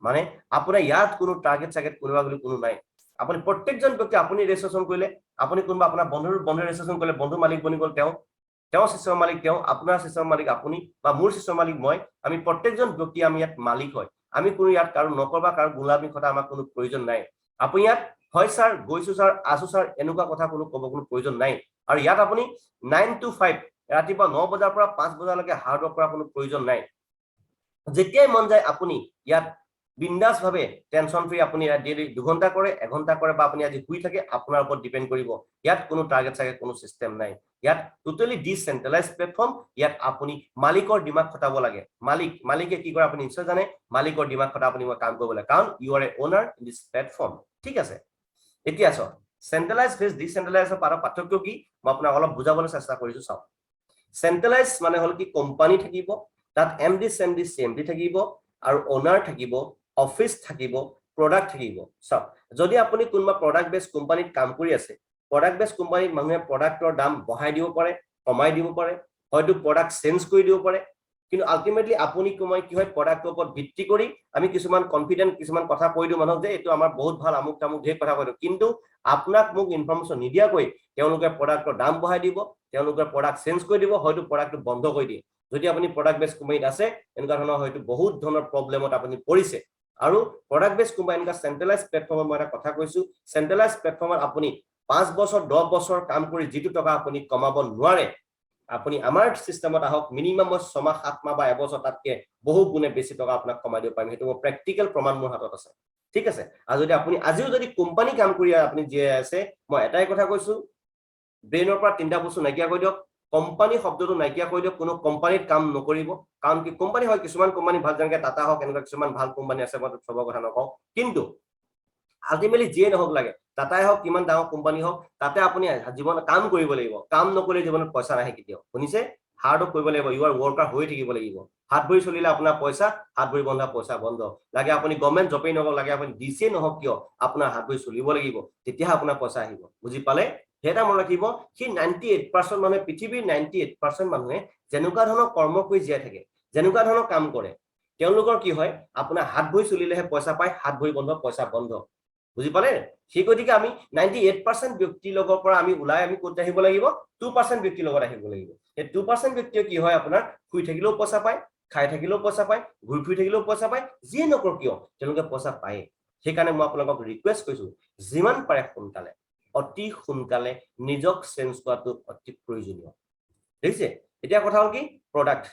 মানে আপোনাৰ ইয়াত কোনো টাৰ্গেট কোনোবা বুলি কোনো নাই আপুনি প্ৰত্যেকজন ব্যক্তি আপুনি ৰেজিষ্ট্ৰেচন কৰিলে আপুনি কোনোবা আপোনাৰ বন্ধু ৰেজিষ্ট্ৰেচন কৰিলে বন্ধু মালিক বনি গল তেওঁ সিস্টেমৰ মালিক আপোনাৰ সিস্টেমৰ মালিক আপুনি বা মোৰ সিস্টেমৰ মালিক মই আমি প্ৰত্যেকজন ব্যক্তি আমি ইয়াত মালিক হয় আমি কোনো ইয়াত কাৰো নকৰবা কাৰো গোলামী কথা আমাৰ কোনো প্ৰয়োজন নাই আপুনি ইয়াত হয় স্যাৰ গৈছো স্যাৰ আছো স্যাৰ এনেকুৱা কথা কোনো ক'ব কোনো প্ৰয়োজন নাই আৰু ইয়াত আপুনি 9 to 5 ৰাতিপুৱা 9 বজাৰ পৰা 5 বজালৈকে হাৰ্ড ৱৰ্ক কৰা কোনো প্ৰয়োজন নাই যেতিয়াই মন যায় আপুনি ইয়াত বিন্দাস ভাবে টেনশন ফ্ৰী আপুনি ডেইলি 2 ঘন্টা কৰে 1 ঘন্টা কৰে বা আপুনি আজি শুই থাকে আপোনাৰ ওপৰত ডিপেন্ড কৰিব ইয়াত কোনো টাৰ্গেট কোনো সিস্টেম নাই ইয়াত টোটালি ডিসেন্ট্ৰালাইজ প্ল্যাটফৰ্ম ইয়াত আপুনি মালিকৰ দিমাগ খটাব লাগে মালিকে কি কৰে আপুনি নিশ্চয় জানে মালিকৰ দিমাগ খটা আপুনি কাম কৰিব লাগে কাৰণ you are a owner in this platform ঠিক আছে এতিয়া চাও সেন্ট্ৰালাইজ ভাৰ্চেছ ডিসেন্ট্ৰালাইজৰ পাৰ্থক্য কি মই আপোনাক অলপ বুজাবলৈ চেষ্টা কৰিছো চাও সেন্ট্ৰালাইজ মানে হল কি কোম্পানী থাকিব তাত এমডি সিএমডি থাকিব আৰু ওনাৰ থাকিব অফিস থাকিব প্ৰডাক্ট থাকিব সব যদি আপুনি কোনবা প্ৰডাক্ট বেস কোম্পানীত কাম কৰি আছে প্ৰডাক্ট বেস কোম্পানীত মানুহে প্ৰডাক্টৰ দাম বঢ়াই দিব পাৰে কমাই দিব পাৰে হয়তো প্ৰডাক্ট চেঞ্জ কৰি দিব পাৰে কিন্তু আলটিমেটলি আপুনি কমাই কি হয় প্ৰডাক্টৰ ওপৰত ভিত্তি কৰি আমি কিছুমান কনফিডেন্ট কিছুমান কথা কৈ দিও মানুহক যে এটো আমাৰ বহুত ভাল আমুক তামুক ধেৰ কথা কৈ দিও কিন্তু আপোনাক মোক ইনফৰমেশন নিদিয়া কৈ তেওঁলোকে প্ৰডাক্টৰ দাম বঢ়াই দিব তেওঁলোকে প্ৰডাক্ট চেঞ্জ কৰি দিব হয়তো প্ৰডাক্টটো বন্ধ কৰি দিয়ে যদি আপুনি প্ৰডাক্ট বেস কোম্পানীত আছে এনেকুৱা ধৰণৰ হয়তো বহুত ধৰণৰ প্ৰবলেমত আপুনি পৰিছে আৰু প্ৰডাক্ট বেস কোম্পানী এটা সেন্ট্ৰালাইজ প্ল্যাটফৰ্মৰ মই এটা কথা কৈছো সেন্ট্ৰালাইজ প্ল্যাটফৰ্মত আপুনি 5 বছৰ 10 বছৰ কাম কৰি যেটো টকা আপুনি কমাব নোৱাৰে আপুনি আমাৰ সিস্টেমত আহক মিনিমাম 6 মাহ 7 মাহ বা এবছৰ তাতকে বহু গুণে বেছি টকা আপোনাক কমাই দিব পাৰিম হেতু প্ৰ্যাকটিক্যাল প্ৰমাণ মোৰ হাতত আছে ঠিক আছে আৰু যদি আপুনি আজিও যদি কোম্পানী কাম কৰি আপুনি যে আছে মই এটাই কথা কৈছো ব্ৰেইনৰ পৰা তিনটা বস্তু নাইকিয়া কৰি দিয়ক কোম্পানী শব্দটো নাইকিয়া কৰি দিয়ক কোনো কোম্পানীত কাম নকৰিব কাৰণ কি কোম্পানী হয় কিছুমান কোম্পানী ভাল যেনেকৈ টাটা হওক এনেকুৱা কিছুমান ভাল কোম্পানী আছে মই সবৰ কথা নকওঁ কিন্তু আলটিমেটলি যিয়ে নহওক লাগে টাটাই হওক কিমান ডাঙৰ কোম্পানী হওক তাতে আপুনি জীৱন কাম কৰিব লাগিব কাম নকৰিলে জীৱনত পইচা নাহে কেতিয়াও শুনিছে হাৰ্ড ৱৰ্ক কৰিব লাগিব ইউ আৰ ওয়াৰ্কাৰ হৈ থাকিব লাগিব হাত ভৰি চলিলে আপোনাৰ পইচা হাত ভৰি বন্ধা পইচা বন্ধ লাগে আপুনি গভৰ্ণমেণ্ট জবেই নহওক লাগে আপুনি ডিসি নহওক কিয় আপোনাৰ হাত ভৰি চলিব লাগিব তেতিয়া আপোনাৰ পইচা আহিব বুজি পালে হেটা মন ৰাখিব কি 98% মানুহে পৃথিৱীৰ 98% মানুহে যেনেকুৱা ধৰণৰ কৰ্ম কৰি জীয়াই থাকে যেনেকুৱা ধৰণৰ কাম কৰে তেওঁলোকৰ কি হয় আপোনাৰ হাত ভৰি চলিলেহে পইচা পায় হাত ভৰি বন্ধ পইচা বন্ধ বুজি পালে সেই গতিকে আমি 98% ব্যক্তি লগৰ পৰা আমি উলাই আমি ক'ত আহিব লাগিব 2% ব্যক্তি লগত আহিব লাগিব এই 2% ব্যক্তি কি হয় আপোনাৰ শুই থাকিলেও পইচা পায় খাই থাকিলেও পইচা পায় ঘুৰি ফুৰি থাকিলেও পইচা পায় যি নকৰ কিয় তেওঁলোকে পইচা পায় সেইকাৰণে মই আপোনালোকক ৰিকুৱেষ্ট কৰিছো যিমান পাৰে সোনকালে অতি সোনকালে নিজক চেঞ্জ কৰাটো অতি প্ৰয়োজনীয় দেখিছে এতিয়া কথা হ'ল কি প্ৰডাক্ট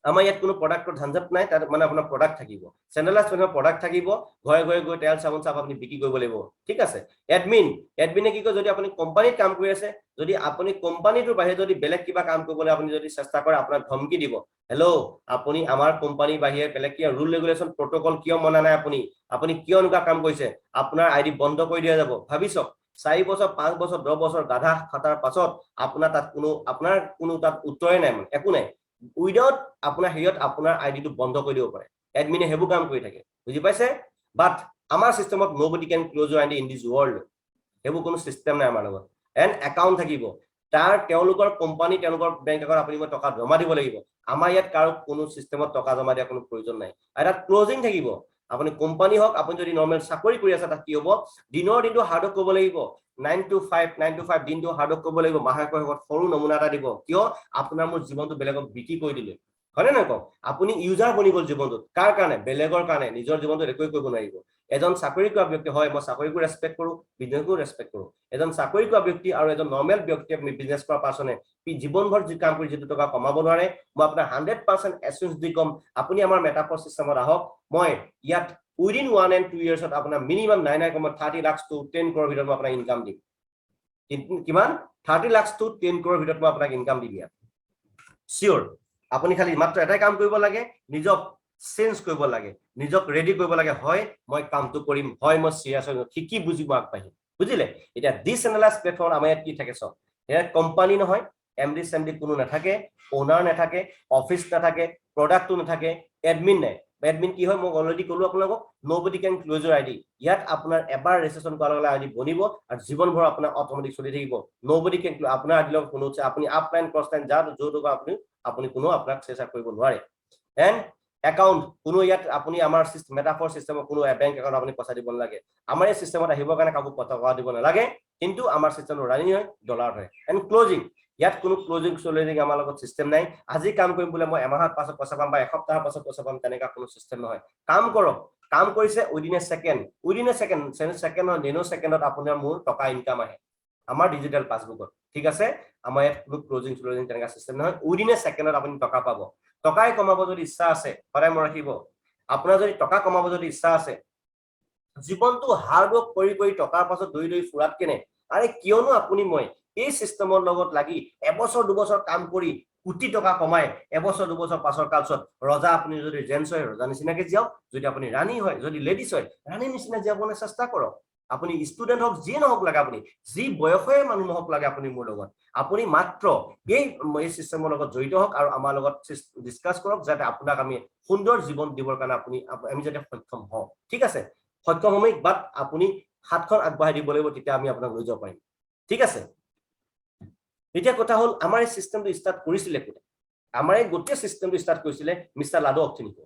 আমাৰ ইয়াত কোনো প্ৰডাক্টৰ ঝঞ্ঝট নাই, তাত মানে আপোনাৰ প্ৰডাক্ট থাকিব, চেণ্ট্ৰেলাইজ প্ৰডাক্ট থাকিব, ঘৰে ঘৰে গৈ তেল চাবোন চাপ আপুনি বিক্ৰী কৰিব লাগিব, ঠিক আছে। এডমিনে কি কয়, যদি আপুনি কোম্পানীত কাম কৰি আছে, যদি আপুনি কোম্পানীটোৰ বাহিৰে যদি বেলেগ কিবা কাম কৰিবলৈ আপুনি যদি চেষ্টা কৰে, আপোনাক ধমকি দিব, হেল্ল' আপুনি আমাৰ কোম্পানীৰ বাহিৰে বেলেগ কিয় ৰুল ৰেগুলেশ্যন প্ৰট'কল কিয় মনা নাই, আপুনি কিয় এনেকুৱা কাম কৰিছে, আপোনাৰ আইডি বন্ধ কৰি দিয়া যাব। ভাবি চাওক, 4 বছৰ 5 বছৰ 10 বছৰ গাধা খাটাৰ পাছত আপোনাৰ কোনো তাত উত্তৰে নাই, মানে একো নাই, উইদাউট আপোনাৰ হেৰিয়ত আপোনাৰ আইডিটো বন্ধ কৰি দিব পাৰে। এডমিনে সেইবোৰ কাম কৰি থাকে, বুজি পাইছে। বাট আমাৰ চিষ্টেমত nobody can close your ID in this world, সেইবোৰ কোনো চিষ্টেম নাই আমাৰ লগত। এণ্ড একাউণ্ট থাকিব, তেওঁলোকৰ কোম্পানী, তেওঁলোকৰ বেংক একাউণ্ট আপুনি মই টকা জমা দিব লাগিব। আমাৰ ইয়াত কাৰো কোনো চিষ্টেমত টকা জমা দিয়া কোনো প্ৰয়োজন নাই। আৰু তাত ক্লজিং থাকিব, আপুনি কোম্পানী হওক, আপুনি যদি নৰ্মেল চাকৰি কৰি আছে, তাত কি হ'ব, দিনৰ দিনটো হাৰ্ড ৱৰ্ক কৰিব লাগিব, 9 to 5 দিনটো হাৰ্ড ৱৰ্ক কৰিব লাগিব। মাহেকৰ শেষত সৰু নমুনা এটা দিব, কিয়, আপোনাৰ মোৰ জীৱনটো বেলেগক বিক্ৰী কৰি দিলে, হয়নে নহয় কওক। আপুনি ইউজাৰ বনি গ'ল জীৱনটোত, কাৰ কাৰণে, বেলেগৰ কাৰণে, নিজৰ জীৱনটোত একোৱে কৰিব নোৱাৰিব। এজন চাকৰি কৰা ব্যক্তি, হয় মই চাকৰিকো ৰেচপেক্ট কৰো, বিজনেছকো ৰেচপেক্ট কৰো, এজন চাকৰি কৰা ব্যক্তি আৰু এজন নৰ্মেল ব্যক্তিয়ে বিজনেছ কৰা পাৰ্চনে জীৱনভৰ যি কাম কৰি যিটো টকা কমাব নোৱাৰে, মই আপোনাৰ 100% এচুৰেঞ্চ দি কম, আপুনি আমাৰ মেটাফৰ চিষ্টেমত আহক, মই ইয়াত উইদিন 1 and 2 years আপোনাৰ মিনিমাম 30 লাখ to 10 crore ভিতৰত মই আপোনাক ইনকাম দিম। কিমান, 30 লাখ to 10 crore ভিতৰত মই আপোনাক ইনকাম দিম ইয়াত, চিয়ৰ। আপুনি খালি মাত্ৰ এটাই কাম কৰিব লাগে, নিজক চেঞ্জ কৰিব লাগে, নিজক ৰেডি কৰিব লাগে, হয় মই কামটো কৰিম, হয় মই চিৰিয়াছ হৈ শিকি বুজি মই আগবাঢ়িম, বুজিলে। এতিয়া ডিচেণ্ট্ৰেলাইজ প্লেটফৰ্ম আমাৰ ইয়াত কি থাকে চাওক, ইয়াত কোম্পানী নহয়, এমডি চেমডি কোনো নাথাকে, ওনাৰ নাথাকে, অফিচ নাথাকে, প্ৰডাক্টটো নাথাকে, এডমিন নাই। এডমিন কি হয়, মই অলৰেডি ক'লো আপোনালোকক, nobody can close your ID, ইয়াত আপোনাৰ এবাৰ ৰেজিষ্ট্ৰেশ্যন কৰাৰ লগে আইডি বনিব আৰু জীৱনভৰ আপোনাৰ অট'মেটিক চলি থাকিব। nobody can আপোনাৰ আইডি লগত কোনো আপুনি আপলাইন ক্ৰছলাইন যা য'ত আপুনি কোনো আপোনাক চেষ্টা কৰিব নোৱাৰে। এণ্ড একাউণ্ট কোনো ইয়াত আপুনি আমাৰ মেটাফৰ চিষ্টেমত কোনো বেংক একাউণ্ট আপুনি পইচা দিব নালাগে। আমাৰ এই চিষ্টেমত আহিবৰ কাৰণে কাকো টকা দিব নালাগে, কিন্তু আমাৰ চিষ্টেমটো ৰানিং হয়, ডলাৰত হয়। এণ্ড ক্লজিং, ইয়াত কোনো ক্লজিং চলিং আমাৰ লগত চিষ্টেম নাই। আজি কাম কৰিম বোলে মই এমাহৰ পাছত পইচা পাম বা এসপ্তাহৰ পাছত পইচা পাম, তেনেকুৱা কোনো চিষ্টেম নহয়। কাম কৰক, কাম কৰিছে উইদিন এ ছেকেণ্ড, নেনো ছেকেণ্ডত আপোনাৰ মোৰ টকা ইনকাম আহে আমাৰ ডিজিটেল পাছবুকত, ঠিক আছে। আমাৰ ইয়াত কোনো ক্লজিং তেনেকুৱা চিষ্টেম নহয়, উইদিন এ ছেকেণ্ডত আপুনি টকা পাব। টকাই কমাব যদি ইচ্ছা আছে, সদায় মনত ৰাখিব, আপোনাৰ যদি টকা কমাব যদি ইচ্ছা আছে, জীৱনটো হাৰ্ড ৱৰ্ক কৰি টকাৰ পাছত দৌৰি ফুৰাত কেনে, আৰে কিয়নো আপুনি মই এই চিষ্টেমৰ লগত লাগি এবছৰ 2 বছৰ কাম কৰি কোটি টকা কমাই এবছৰ 2 বছৰ পাছৰ কালছত ৰজা, আপুনি যদি জেন্স হয় ৰজা নিচিনাকে জীয়াওক, যদি আপুনি ৰাণী হয়, যদি লেডিজ হয় ৰাণী নিচিনা জীয়াবলৈ চেষ্টা কৰক। আপুনি ষ্টুডেণ্ট হওক, যিয়ে নহওক লাগে, আপুনি যি বয়সৰে মানুহ নহওক লাগে, আপুনি মোৰ লগত আপুনি মাত্ৰ এই চিষ্টেমৰ লগত জড়িত হওক আৰু আমাৰ লগত ডিছকাছ কৰক, যাতে আপোনাক আমি সুন্দৰ জীৱন দিবৰ কাৰণে আমি যাতে সক্ষম হওঁ, ঠিক আছে। সক্ষম হমেই, বাট আপুনি হাতখন আগবঢ়াই দিব লাগিব, তেতিয়া আমি আপোনাক লৈ যাব পাৰিম, ঠিক আছে। এতিয়া কথা হ'ল, আমাৰ এই চিষ্টেমটো ষ্টাৰ্ট কৰিছিলে কোনে, আমাৰ এই গোটেই চিষ্টেমটো ষ্টাৰ্ট কৰিছিলে মিষ্টাৰ লাডো অক্টিনিকো।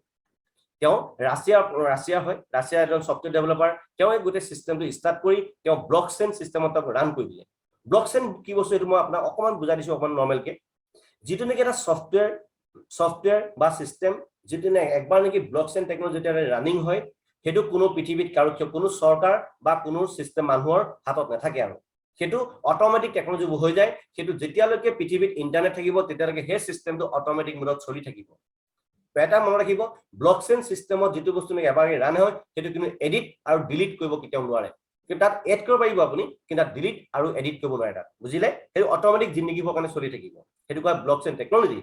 তেওঁ ৰাছিয়াৰ হয়, ৰাছিয়াৰ এজন ছফ্টৱেৰ ডেভেলপাৰ। তেওঁ এই গোটেই চিষ্টেমটো ষ্টাৰ্ট কৰি তেওঁ ব্লকচেইন চিষ্টেমত ৰান কৰি দিলে। ব্লকচেইন কি বস্তু, এইটো মই আপোনাক অকণমান বুজাই দিছো, অকণমান নৰ্মেলকে। যিটো নেকি এটা ছফ্টৱেৰ বা চিষ্টেম, যিটো একবাৰ নেকি ব্লকচেইন টেকনলজি যেতিয়া ৰানিং হয়, সেইটো কোনো পৃথিৱীত কোনো চৰকাৰ বা কোনো চিষ্টেম মানুহৰ হাতত নাথাকে, আৰু সেইটো অট'মেটিক টেকনলজি হৈ যায়। সেইটো যেতিয়ালৈকে পৃথিৱীত ইণ্টাৰনেট থাকিব, তেতিয়ালৈকে সেই চিষ্টেমটো অট'মেটিক মোডত চলি থাকিব। এটা মনত ৰাখিব, ব্লকচেইন চিষ্টেমত যিটো বস্তু নেকি এবাৰ ৰান হয়, সেইটো কিন্তু এডিট আৰু ডিলিট কৰিব কেতিয়াও নোৱাৰে। কিন্তু তাত এড কৰিব পাৰিব আপুনি, কিন্তু তাত ডিলিট আৰু এডিট কৰিব নোৱাৰে তাত, বুজিলে। সেইটো অট'মেটিক জিন্দগীৰ কাৰণে চলি থাকিব, সেইটো কয় ব্লকচেইন টেকনলজি।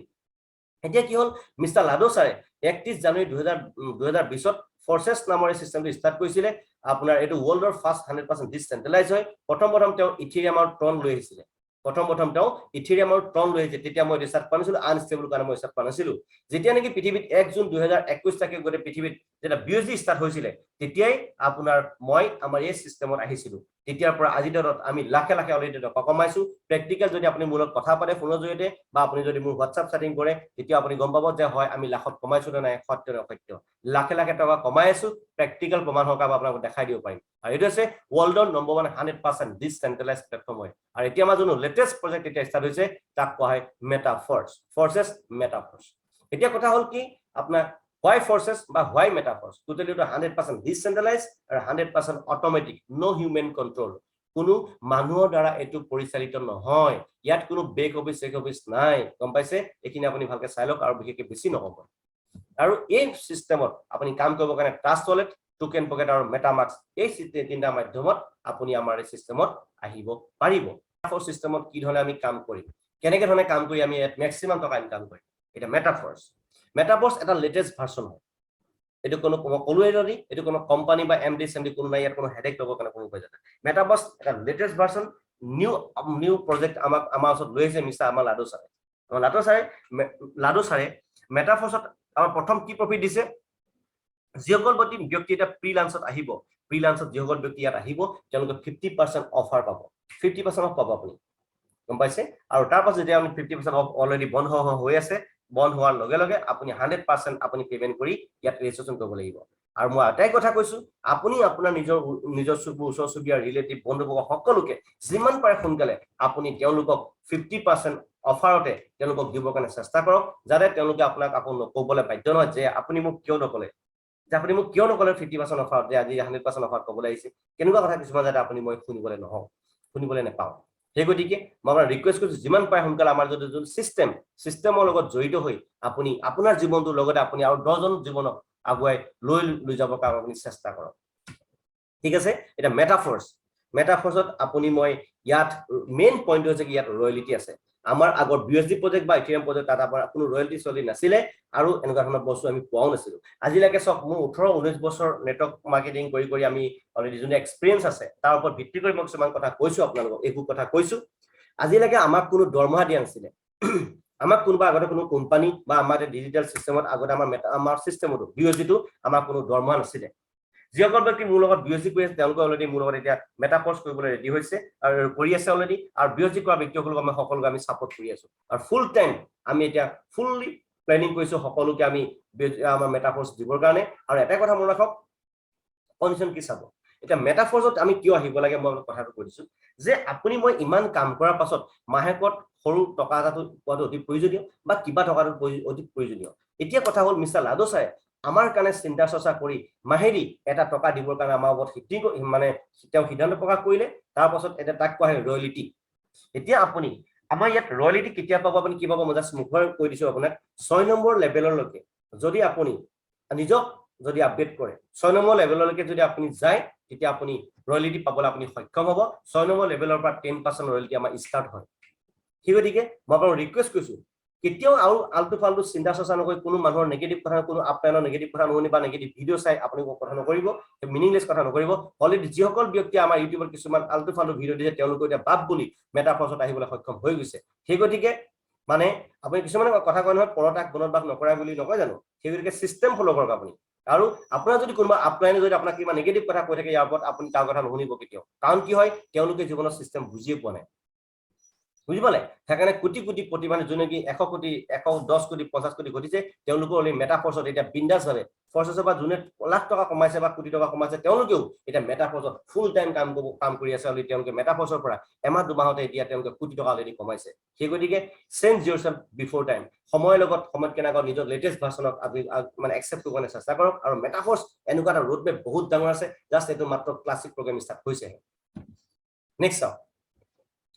এতিয়া কি হ'ল, মিষ্টাৰ লাডো ছাৰে 31 জানুৱাৰী 2020ত ফৰ্চেছ নামৰ এই চিষ্টেমটো ষ্টাৰ্ট কৰিছিলে। আপোনাৰ এইটো ৱৰ্ল্ডৰ ফাৰ্ষ্ট 100% ডিচেন্ট্ৰেলাইজ হয়। প্ৰথম তেওঁ ইথেৰিয়াম আৰু ট্ৰন লৈ আহিছিলে। তেওঁ ইথেৰিয়াম আৰু ট্ৰন লৈ আহিছে। তেতিয়া মই ৰিচাৰ্চ পোৱা নাছিলো, আনষ্টেবল কাৰণে মই ৰিচাৰ্চ পোৱা নাছিলো। যেতিয়া নেকি পৃথিৱীত 1 জুন 2021 তাৰিখে গোটেই পৃথিৱীত যেতিয়া বিএছডি ষ্টাৰ্ট হৈছিলে, তেতিয়াই আপোনাৰ মই আমাৰ এই চিষ্টেমত আহিছিলো। তেতিয়াৰ পৰা আজিৰ দিনত আমি লাখে অলৰেডি টকা কমাইছো। প্ৰেক্টিকেল যদি আপুনি মোৰ লগত কথা পাতে ফোনৰ জৰিয়তে, বা আপুনি যদি মোৰ হোৱাটছআপ চেটিং কৰে, তেতিয়া আপুনি গম পাব যে হয় আমি লাখত কমাইছো নে নাই, সত্য নে অসত্য। লাখে টকা কমাই আছো, প্ৰেক্টিকেল প্ৰমাণ সহকাৰে আপোনাক দেখাই দিব পাৰিম। আৰু এইটো হৈছে ৱৰ্ল্ডৰ নম্বৰ 1 100% ডিচেন্ট্ৰেলাইজ প্লেটফৰ্ম হয়। আৰু এতিয়া আমাৰ যোনটো লেটেষ্ট প্ৰজেক্ট এতিয়া ষ্টাৰ্ট হৈছে, তাক কোৱা হয় মেটাফৰ্চ, ফৰ্চেছ মেটাফৰ্চ। এতিয়া কথা হ'ল কি, আপোনাৰ হোৱাই ফৰ্চেছ বা হোৱাই মেটাফৰ্চ, টোটেলি 100% ডিচেন্ট্ৰেলাইজ আৰু 100% অট'মেটিক, ন' হিউমেন কণ্ট্ৰল। কোনো মানুহৰ দ্বাৰা এটো পৰিচালিত নহয় ইয়াত কোনো বেক অফিস নাই গম পাইছে এখিনি আপুনি ভালকে চাই লওক আৰু বিশেষকৈ বেছি নহব আৰু এই সিস্টেমত আপুনি কাম কৰিব কাৰণে ট্ৰাষ্ট ওয়ালেট টোকেন পকেট আৰু মেটামাস্ক এই তিনটা মাধ্যমত আপুনি আমাৰ এই সিস্টেমত আহিব পাৰিব মেটাফৰ্স সিস্টেমত কি ধৰণে আমি কাম কৰিম কেনেকৈ ধৰণে কাম কৰি আমি ম্যাক্সিমাম টকা ইনকাম কৰিম এটা মেটাফৰ্স এটা লেটেস্ট ভাৰ্সন হয় এটো কোনো কলুৱে যদি এটো কোনো কোম্পানী বা এমডি সেমডি কোনো নাই ইয়াত কোনো হেডেক ল'ব কাৰণে কোনো প্ৰয়োজন নাই মেটাফৰ্স এটা লেটেস্ট ভাৰ্সন নিউ প্ৰজেক্ট আমাৰ ওচৰত লৈ আহিছে মিস্টাৰ আমাৰ লাডো ছাৰে মেটাফৰ্সত আমাৰ প্ৰথম কি প্ৰফিট দিছে যিসকল ব্যক্তি এটা ফ্ৰিলান্সত আহিব ফ্ৰিলান্সত যিসকল ব্যক্তি ইয়াত আহিব তেওঁলোকে 50% অফাৰ পাব 50% অফ পাব আপুনি গম পাইছে আৰু তাৰ পাছত যেতিয়া আমি 50% অফ অলৰেডি বন্ধ হৈ আছে বন্ধ হোৱাৰ লগে লগে আপুনি 100% আপুনি পেমেন্ট কৰি ইয়াত ৰেজিষ্ট্ৰেচন কৰিব লাগিব আৰু মই আটাই কথা কৈছো আপুনি আপোনাৰ নিজৰ ওচৰ চুবুৰীয়া ৰিলেটিভ বন্ধুবৰ্গ সকলোকে যিমান পাৰে সোনকালে আপুনি তেওঁলোকক 50% অফাৰতে তেওঁলোকক দিবৰ কাৰণে চেষ্টা কৰক যাতে তেওঁলোকে আপোনাক আকৌ নকবলৈ বাধ্য নহয় যে আপুনি মোক কিয় নকলে 50% অফাৰ যে আজি 100% অফাৰ কবলৈ আহিছে কেনেকুৱা কথা কিছুমান যাতে আপুনি মই শুনিবলৈ নাপাওঁ সেই গতিকে মই আপোনাৰ ৰিকুৱেষ্ট কৰিছো যিমান পাৰে সোনকালে আমাৰ যদি সিস্টেমৰ লগত জড়িত হৈ আপুনি আপোনাৰ জীৱনটোৰ লগতে আপুনি আৰু 10 জন জীৱনক আগুৱাই লৈ যাবৰ কাৰণে আপুনি চেষ্টা কৰক ঠিক আছে এটা মেটাফৰ্সত আপুনি মই ইয়াত মেইন পইণ্ট হৈছে কি ইয়াত ৰয়্যালিটি আছে আমাৰ আগৰ বিএসডি প্ৰজেক্ট বা ইথিৰিয়াম প্ৰজেক্ট তাত আপোনাৰ কোনো ৰয়্যালিটি চলি নাছিলে আৰু এনেকুৱা ধৰণৰ বস্তু আমি পোৱাও নাছিলো আজিলৈকে সব মোৰ 18-19 বছৰ নেটৱৰ্ক মাৰ্কেটিং কৰি আমি অলৰেডি যোন এক্সপেৰিয়েন্স আছে তাৰ ওপৰত ভিত্তি কৰি মই কিছুমান কথা কৈছো আপোনালোকক এইবোৰ কথা কৈছো আজিলৈকে আমাক কোনো দৰমহা দিয়া নাছিলে আমাক কোনোবা আগতে কোনো কোম্পানী বা আমাৰ ডিজিটেল সিস্টেমত আগতে আমাৰ সিস্টেমটো বিএসডিটো আমাক কোনো দৰমহা নাছিলে যিসকল ব্যক্তি মোৰ লগত বিএসডি কৰি আছে তেওঁলোকে অলৰেডি মোৰ লগত এতিয়া মেটাফৰ্স কৰিবলৈ ৰেডি হৈছে আৰু কৰি আছে অলৰেডি আৰু বিএসডি কৰা ব্যক্তিসকলক আমি সকলোকে আমি সাপোৰ্ট কৰি আছো আৰু ফুল টাইম আমি এতিয়া ফুললি প্ল্যানিং কৰিছো সকলোকে আমি আমাৰ মেটাফৰ্স দিবৰ কাৰণে আৰু এটা কথা মনত ৰাখক কন্ডিশন কি চাব এটা মেটাফৰ্সত আমি কিয় আহিব লাগে মই কথাটো কৈছো যে আপুনি মই ইমান কাম কৰাৰ পাছত মাহেকত সৰু টকা এটাটো পোৱাটো অতি প্ৰয়োজনীয় বা কিবা টকাটো অতি প্ৰয়োজনীয় এতিয়া কথা হ'ল মিস্টাৰ লাডো ছাৰে আমাৰ কাৰণে চিন্তা চৰ্চা কৰি মাহেৰি এটা টকা দিবৰ কাৰণে আমাৰ ওপৰত মানে তেওঁ সিদ্ধান্ত প্ৰকাশ কৰিলে তাৰ পাছত এটা তাক কোৱা হয় ৰয়্যালিটি এতিয়া আপুনি আমাৰ ইয়াত ৰয়্যালিটি কেতিয়া পাব আপুনি কি পাব মই জাস্ট মুখৰ কৈ দিছো আপোনাক 6 নম্বৰ লেভেললৈকে যদি আপুনি নিজক যদি আপডেট কৰে 6 নম্বৰ লেভেললৈকে যদি আপুনি যায় তেতিয়া আপুনি ৰয়্যালিটি পাবলৈ আপুনি সক্ষম হ'ব 6 নম্বৰ লেভেলৰ পৰা 10% ৰয়্যালিটি আমাৰ স্টাৰ্ট হয় সেই গতিকে মই আপোনাক ৰিকুৱেষ্ট কৰিছো কেতিয়াও আৰু আলটু ফালটু চিন্তা চৰ্চা নকৰি কোনো মানুহৰ নেগেটিভ কথা কোনো আপলাইনৰ নেগেটিভ কথা নুশুনি বা নেগেটিভ ভিডিঅ' চাই আপুনি কথা নকৰিব মিনিংলেছ কথা নকৰিব অলৰেডি যিসকল ব্যক্তি আমাৰ ইউটিউবত কিছুমান আলটু ফালটু ভিডিঅ' দিছে তেওঁলোকে এতিয়া বাপ বুলি মেটাফৰ্সত আহিবলৈ সক্ষম হৈ গৈছে সেই গতিকে মানে আপুনি কিছুমানে কথা কয় নহয় পৰতাক বনবাস নকৰা বুলি নকয় জানো সেই গতিকে সিস্টেম ফলো কৰক আপুনি আৰু আপোনাৰ যদি কোনোবা আপলাইনে যদি আপোনাক কিবা নেগেটিভ কথা কৈ থাকে ইয়াৰ ওপৰত আপুনি তাৰ কথা নুশুনিব কেতিয়াও কাৰণ কি হয় তেওঁলোকে জীৱনৰ সিস্টেম বুজিয়ে পোৱা নাই বুজি পালে সেইকাৰণে কোটি প্ৰতি মানে যোনে কি 100 কোটি 110 কোটি 50 কোটি ঘটিছে তেওঁলোকৰ অলৰেডি মেটাফৰ্সত এতিয়া বিন্দাস ভাবে ফৰ্চেছৰ পৰা যোনে লাখ টকা কমাইছে বা কোটি টকা কমাইছে তেওঁলোকেও এতিয়া মেটাফৰ্সত ফুল টাইম কাম কৰি আছে অলৰেডি তেওঁলোকে মেটাফৰ্সৰ পৰা এমাহ দুমাহতে এতিয়া তেওঁলোকে কোটি টকা অলৰেডি কমাইছে সেই গতিকে চেঞ্জ ইয়োৰসেল্ফ বিফৰ টাইম সময়ৰ কেনেকৈ নিজৰ লেটেস্ট ভাৰ্সনক আপুনি মানে একচেপ্ট কৰিবলৈ চেষ্টা কৰক আৰু মেটাফৰ্স এনেকুৱা এটা ৰোডমেপ বহুত ডাঙৰ আছে জাস্ট এইটো মাত্ৰ ক্লাছিক প্ৰগ্ৰাম ষ্টাৰ্ট হৈছে নেক্সট চাওক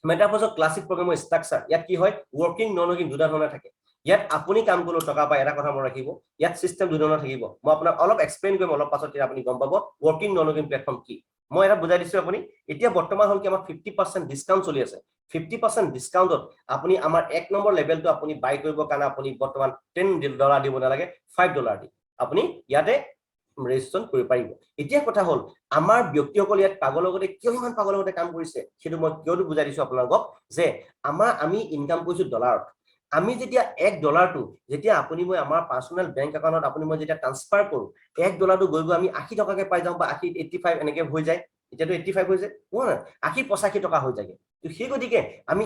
মেটাফৰ্সৰ ক্লাছিক প্ৰগ্ৰামৰ ষ্ট্ৰাকচাৰ ইয়াত কি হয় ওয়াৰ্কিং নন ওয়াৰ্কিং দুটা ধৰণৰ থাকে ইয়াত আপুনি কাম কৰিলে টকা পায় এটা কথা মনত ৰাখিব ইয়াত সিস্টেম দুটা ধৰণৰ থাকিব মই আপোনাক অলপ এক্সপ্লেইন কৰিম অলপ পাছত আপুনি গম পাব ওয়াৰ্কিং নন ওয়াৰ্কিং প্লেটফৰ্ম কি মই এটা বুজাই দিছো আপুনি এতিয়া বৰ্তমান হল কি আমাৰ 50% ডিসকাউন্ট চলি আছে 50% ডিসকাউন্টত আপুনি আমাৰ 1 নম্বৰ লেভেলটো আপুনি বাই কৰিব কাৰণে আপুনি বৰ্তমান $10 দিব নালাগে $5 দি আপুনি ইয়াতে ৰেজিষ্ট্ৰেচন কৰিব পাৰিব এতিয়া কথা হল আমাৰ ব্যক্তিসকল ইয়াত পাগলৰ লগতে কিয় ইমান পাগলৰ লগতে কাম কৰিছে সেইটো মই কিয়টো বুজাই দিছো আপোনালোকক যে আমি ইনকাম কৰিছো ডলাৰত আমি যেতিয়া $1টো যেতিয়া আপুনি মই আমাৰ পাৰ্সোনাল বেংক একাউণ্টত আপুনি মই যেতিয়া ট্ৰান্সফাৰ কৰো $1টো গৈ আমি 80 টকাকে পাই যাওঁ বা 85 এনেকে হৈ যায় এতিয়াটো 85 হৈ যায় না 85 টকা হৈ যায় তো সেই গতিকে আমি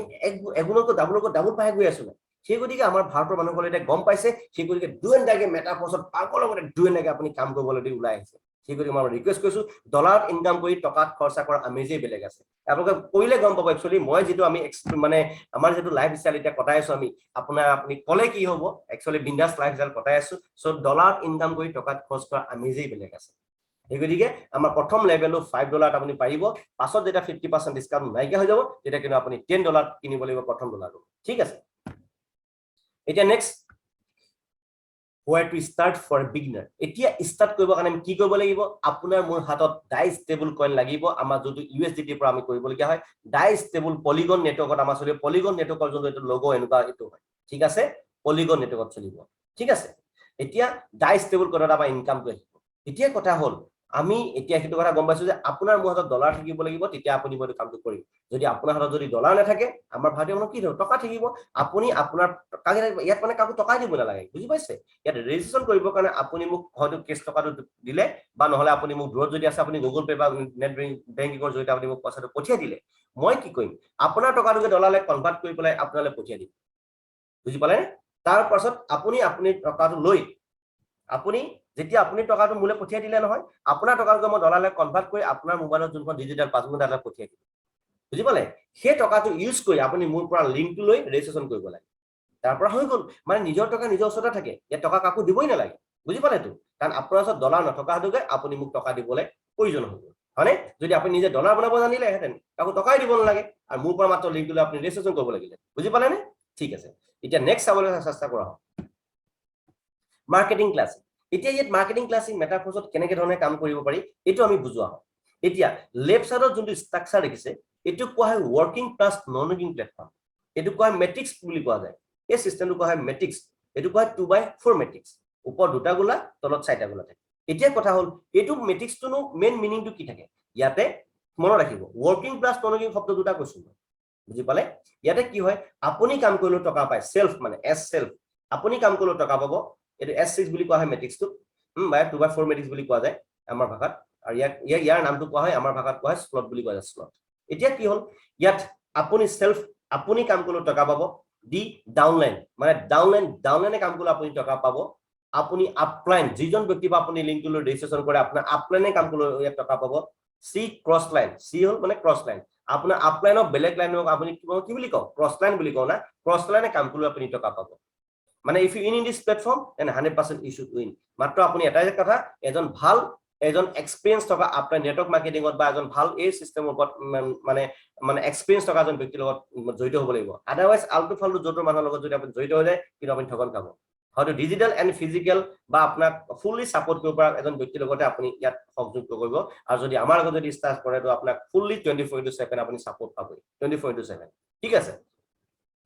এগুণকৈ ডাবল পাই গৈ আছো সেই গতিকে আমাৰ ভাৰতৰ মানুহসকলে এটা গম পাইছে সেই গতিকে দুয়েন্দাকে মেটাফৰ্সত পাগলৰ লগতে দুয়েন্দাকে আপুনি কাম কৰিবলৈ ওলাই আহিছে সেই গতিকে মই ৰিকুৱেষ্ট কৰিছো ডলাৰত ইনকাম কৰি টকাত খৰচা কৰা আমেজেই বেলেগ আছে আপোনালোকে কৰিলে গম পাব একচুয়ালি মই যেটো আমি মানে আমাৰ যেটো লাইফ ষ্টাইল এটা কটাই আছো আমি আপুনি কলে কি হ'ব একচুয়ালি বিন্দাস লাইফ ষ্টাইল কটাই আছো সো ডলাৰত ইনকাম কৰি টকাত খৰচ কৰা আমেজেই বেলেগ আছে এই গতিকে আমাৰ প্ৰথম লেভেলটো $5 আপুনি পাৰিব পাছত যেটা 50% ডিসকাউন্ট নাইকিয়া হৈ যাব তেটা কিন্তু আপুনি $10 কিনিব লাগিব প্ৰথম ডলাৰটো ঠিক আছে এতিয়া next where to start for a beginner এতিয়া স্টার্ট কৰিব কাৰণে আমি কি কৰিব লাগিব আপোনাৰ মোৰ হাতত ডাই ষ্টেবল কইন লাগিব আমাৰ যদি USDT পৰা আমি কৰিব লগা হয় ডাই ষ্টেবল পলিগন নেটৱৰ্কত আমাৰ চলিব পলিগন নেটৱৰ্কৰ যোনটো এটো লোগো এনেকুৱা এটো হয় ঠিক আছে পলিগন নেটৱৰ্কত চলিব ঠিক আছে এতিয়া ডাই ষ্টেবল কইনত আমাৰ ইনকামটো আহিব এতিয়া কথা হ'ল আমি এতিয়া হেতু কথা গম পাইছো যে আপোনাৰ মোৰ হাতত ডলাৰ থাকিব লাগিব তেতিয়া আপুনি মই কামটো কৰিম যদি আপোনাৰ হাতত যদি ডলাৰ নাথাকে আমাৰ ভাৰতীয় মানুহ কি হ'ব টকা থাকিব আপুনি আপোনাৰ টকা ইয়াত মানে কাকো টকাই দিব নালাগে বুজি পাইছে ইয়াত ৰেজিষ্ট্ৰেচন কৰিবৰ কাৰণে আপুনি মোক হয়তো কেছ টকাটো দিলে বা নহলে আপুনি মোক দূৰত যদি আছে আপুনি গুগল পে বা নেট বেংকিংৰ জৰিয়তে আপুনি মোক পইচাটো পঠিয়াই দিলে মই কি কৰিম আপোনাৰ টকাটোকে ডলাৰলৈ কনভাৰ্ট কৰি পেলাই আপোনালৈ পঠিয়াই দিম বুজি পালে তাৰ পাছত আপুনি টকাটো লৈ আপুনি যেতিয়া আপুনি টকাটো মুলে পঠিয়াই দিলে নহয় আপোনাৰ টকাটো মই ডলাৰলৈ কনভাৰ্ট কৰি আপোনাৰ মোবাইলত যোনখন ডিজিটেল পাছবুক ডাটা পঠিয়াই দিম বুজি পালে সেই টকাটো ইউজ কৰি আপুনি মোৰ পৰা লিংকটো লৈ ৰেজিষ্ট্ৰেচন কৰিব লাগে তাৰ পৰা হৈ গল মানে নিজৰ টকা নিজৰ ওচৰতে থাকে ইয়াত টকা কাকো দিবই নালাগে বুজি পালে তো কাৰণ আপোনাৰ ওচৰত ডলাৰ নথকা হেতুকে আপুনি মোক টকা দিবলৈ প্ৰয়োজন হ'ব হয়নে যদি আপুনি নিজে ডলাৰ বনাব জানিলে হেতেন কাকো টকাই দিব নালাগে আৰু মোৰ পৰা মাত্ৰ লিংকটো লৈ আপুনি ৰেজিষ্ট্ৰেচন কৰিব লাগিলে বুজি পালে নে ঠিক আছে এতিয়া নেক্সট চাবলৈ চেষ্টা কৰা হওক মাৰ্কেটিং ক্লাছ এতিয়া ইয়াত মাৰ্কেটিং ক্লাছিং মেটাফৰ্সত কেনেকে ধৰণে কাম কৰিব পাৰি এটো আমি বুজোৱা হয় এতিয়া লেফট সাইডত যোনটো ষ্ট্ৰাকচাৰ দেখিছে এটো কোৱা হয় ওয়াৰ্কিং প্লাস নন ওয়াৰ্কিং প্ল্যাটফৰ্ম এটো কোৱা মেট্ৰিক্স বুলি কোৱা যায় এই সিস্টেমটো কোৱা হয় মেট্ৰিক্স এটো কোৱা 2/4 মেট্ৰিক্স ওপৰ দুটা গোলা তলত চাৰিটা গোলা থাকে এতিয়া কথা হ'ল এটো মেট্ৰিক্সটো মেইন মিনিংটো কি থাকে ইয়াতে মনত ৰাখিব ওয়াৰ্কিং প্লাস নন ওয়াৰ্কিং শব্দ দুটা কৈছো বুজি পালে ইয়াতে কি হয় আপুনি কাম কৰিলে টকা পায় সেলফ মানে এস সেলফ আপুনি কাম কৰিলে টকা পাব এটো S6 বুলি কোৱা হয় মেট্ৰিক্সটো বা 2/4 মেট্ৰিক্স বুলি কোৱা যায় আমাৰ ভাষাত আৰু ইয়াৰ নামটো কোৱা হয় আমাৰ ভাষাত কোৱা হয় স্লট বুলি কোৱা যায় স্লট এতিয়া কি হ'ল ইয়াত আপুনি সেলফ আপুনি কাম কৰিলে টকা পাব ডি ডাউনলাইন মানে ডাউনলাইনে কাম কৰিলে আপুনি টকা পাব আপুনি আপলাইন যিজন ব্যক্তি বা আপুনি লিংকটো লৈ ৰেজিষ্ট্ৰেচন কৰে আপোনাৰ আপলাইনে কাম কৰিলে ইয়াত টকা পাব সি ক্ৰছ লাইন সি হ'ল মানে ক্ৰছ লাইন আপোনাৰ আপলাইনক বেলেগ লাইনক আপুনি কি বুলি কও ক্ৰছ লাইন বুলি কও না ক্ৰছ লাইনে কাম কৰিলে আপুনি টকা পাব মানে if you win in this platform then 100% you should win মাত্ৰ আপুনি এটাই কথা এজন এক্সপেৰিয়েন্স থকা আপোনাৰ নেটৱৰ্ক মাৰ্কেটিংত বা এজন ভাল এই সিস্টেমৰ ওপৰত মানে এক্সপেৰিয়েন্স থকা এজন ব্যক্তিৰ লগত জড়িত হ'ব লাগিব আদাৰৱাইজ আলটু ফালটু জোটৰ মানুহৰ লগত যদি আপুনি জড়িত হৈ যায় কিন্তু আপুনি ঠগন খাব হয়তো ডিজিটেল এণ্ড ফিজিক্যাল বা আপোনাক ফুললি সাপোৰ্ট কৰিব পৰা এজন ব্যক্তিৰ লগতে আপুনি ইয়াত সংযোগ কৰিব আৰু যদি আমাৰ লগত যদি ষ্টাৰ্ট কৰে তো আপোনাক ফুললি 24/7 আপুনি সাপোৰ্ট পাব 24/7 ঠিক আছে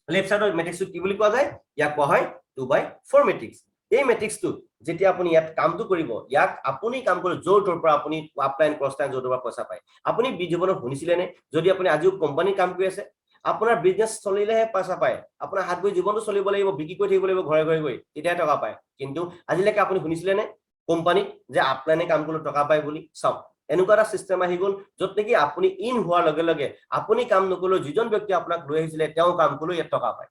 লেফট সাইডৰ মেট্ৰিক্সটো কি বুলি কোৱা যায় ইয়াক কোৱা হয় 2/4 মেট্ৰিক্স এই মেট্ৰিক্সটো যেতিয়া আপুনি ইয়াত কামটো কৰিব ইয়াক আপুনি কাম কৰি জোৰটোৰ পৰা আপুনি আপলাইন ক্ৰছ লাইন জোৰটোৰ পৰা পইচা পায় আপুনি বিজীৱনত শুনিছিলে নে যদি আপুনি আজিও কোম্পানী কাম কৰি আছে আপোনাৰ বিজনেস চলিলেহে পইচা পায় আপোনাৰ হাত গৈ জীৱনটো চলিব লাগিব বিক্ৰী কৰি থাকিব লাগিব ঘৰে ঘৰে গৈ তেতিয়া টকা পায় কিন্তু আজিলৈকে আপুনি শুনিছিলে নে কোম্পানীত যে আপলাইনে কাম কৰিলে টকা পায় বুলি চাওক এনেকুৱা এটা সিস্টেম আহি গল যত নেকি আপুনি ইন হোৱাৰ লগে লগে আপুনি কাম নকৰিলেও যিজন ব্যক্তি আপোনাক লৈ আহিছিলে তেওঁ কাম কৰিলেও ইয়াত টকা পায়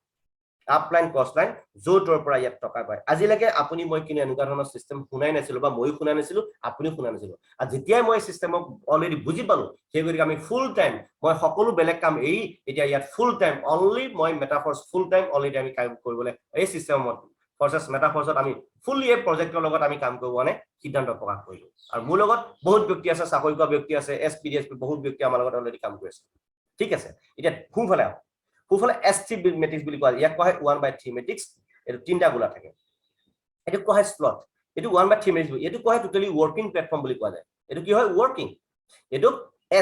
আপলাইন ক্ৰছ লাইন জোৰটোৰ পৰা ইয়াত টকা পায় আজিলৈকে আপুনি মই কিনে এনেকুৱা ধৰণৰ সিস্টেম শুনাই নাছিলো বা মইও শুনা নাছিলো আপুনিও শুনা নাছিলো আৰু যেতিয়াই মই সিস্টেমক অলৰেডি বুজি পালো সেই গতিকে আমি ফুল টাইম মই সকলো বেলেগ কাম এৰি এতিয়া ইয়াত ফুল টাইম অনলি মই মেটাফৰ্স ফুল টাইম অলৰেডি আমি কাম কৰিবলৈ এই সিস্টেমত ফৰ্সেস মেটাফৰ্সত আমি ফুললি এই প্ৰজেক্টৰ লগত আমি কাম কৰিব মানে সিদ্ধান্ত প্ৰকাশ কৰিলো আৰু মোৰ লগত বহুত ব্যক্তি আছে চাকৰি কৰা ব্যক্তি আছে এসপিডিএসপি বহুত ব্যক্তি আমাৰ লগত অলৰেডি কাম কৰি আছে ঠিক আছে এতিয়া ফুলফালে ফুলফালে S3 মেট্ৰিক্স বুলি কোৱা ইয়াক কোৱা হয় 1/3 মেট্ৰিক্স এটো তিনটা গোলা থাকে এটো কোৱা হয় স্লট এটো 1/3 মেট্ৰিক্স এটো কোৱা হয় টোটালি ওয়াৰ্কিং প্ল্যাটফৰ্ম বুলি কোৱা যায় এটো কি হয় ওয়াৰ্কিং এটো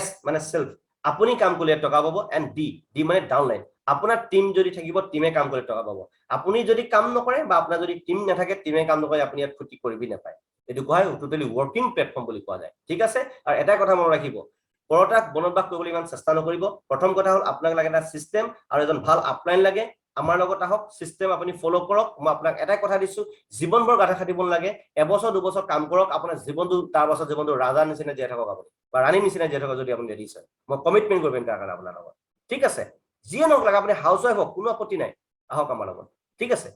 S মানে সেলফ আপুনি কাম কৰিলে টকা পাব এন্ড ডি মানে ডাউনলাইন আপোনাৰ টিম যদি থাকিব টিমে কাম কৰিলে টকা পাব আপুনি যদি কাম নকৰে বা আপোনাৰ যদি টিম নাথাকে টিমে কাম নকৰে আপুনি ইয়াত ক্ষতি কৰিবি নাপায় এটো কোৱা হয় টোটালি ওয়াৰ্কিং প্ল্যাটফৰ্ম বুলি কোৱা যায় ঠিক আছে আৰু এটা কথা মনত ৰাখিব পৰটাক বনবাস কৰিবলৈ ইমান চেষ্টা নকৰিব প্ৰথম কথা হ'ল আপোনাক লাগে এটা সিস্টেম আৰু এজন ভাল আপলাইন লাগে আমাৰ লগত আহক সিস্টেম আপুনি ফলো কৰক মই আপোনাক এটাই কথা দিছো জীৱনভৰ গাঠা খাটিব নালাগে এবছৰ দুবছৰ কাম কৰক আপোনাৰ জীৱনটো তাৰ পাছত জীৱনটো ৰাজা নিচিনা জীয়াই থাকক আপুনি বা ৰাণী নিচিনা জীয়াই থাকক যদি আপুনি ৰেডি আছে মই কমিটমেন্ট কৰিম তাৰ কাৰণে আপোনাৰ লগত ঠিক আছে যিয়ে নহওক লাগে আপুনি হাউস ওয়াইফ হওক কোনো আপত্তি নাই আহক আমাৰ লগত ঠিক আছে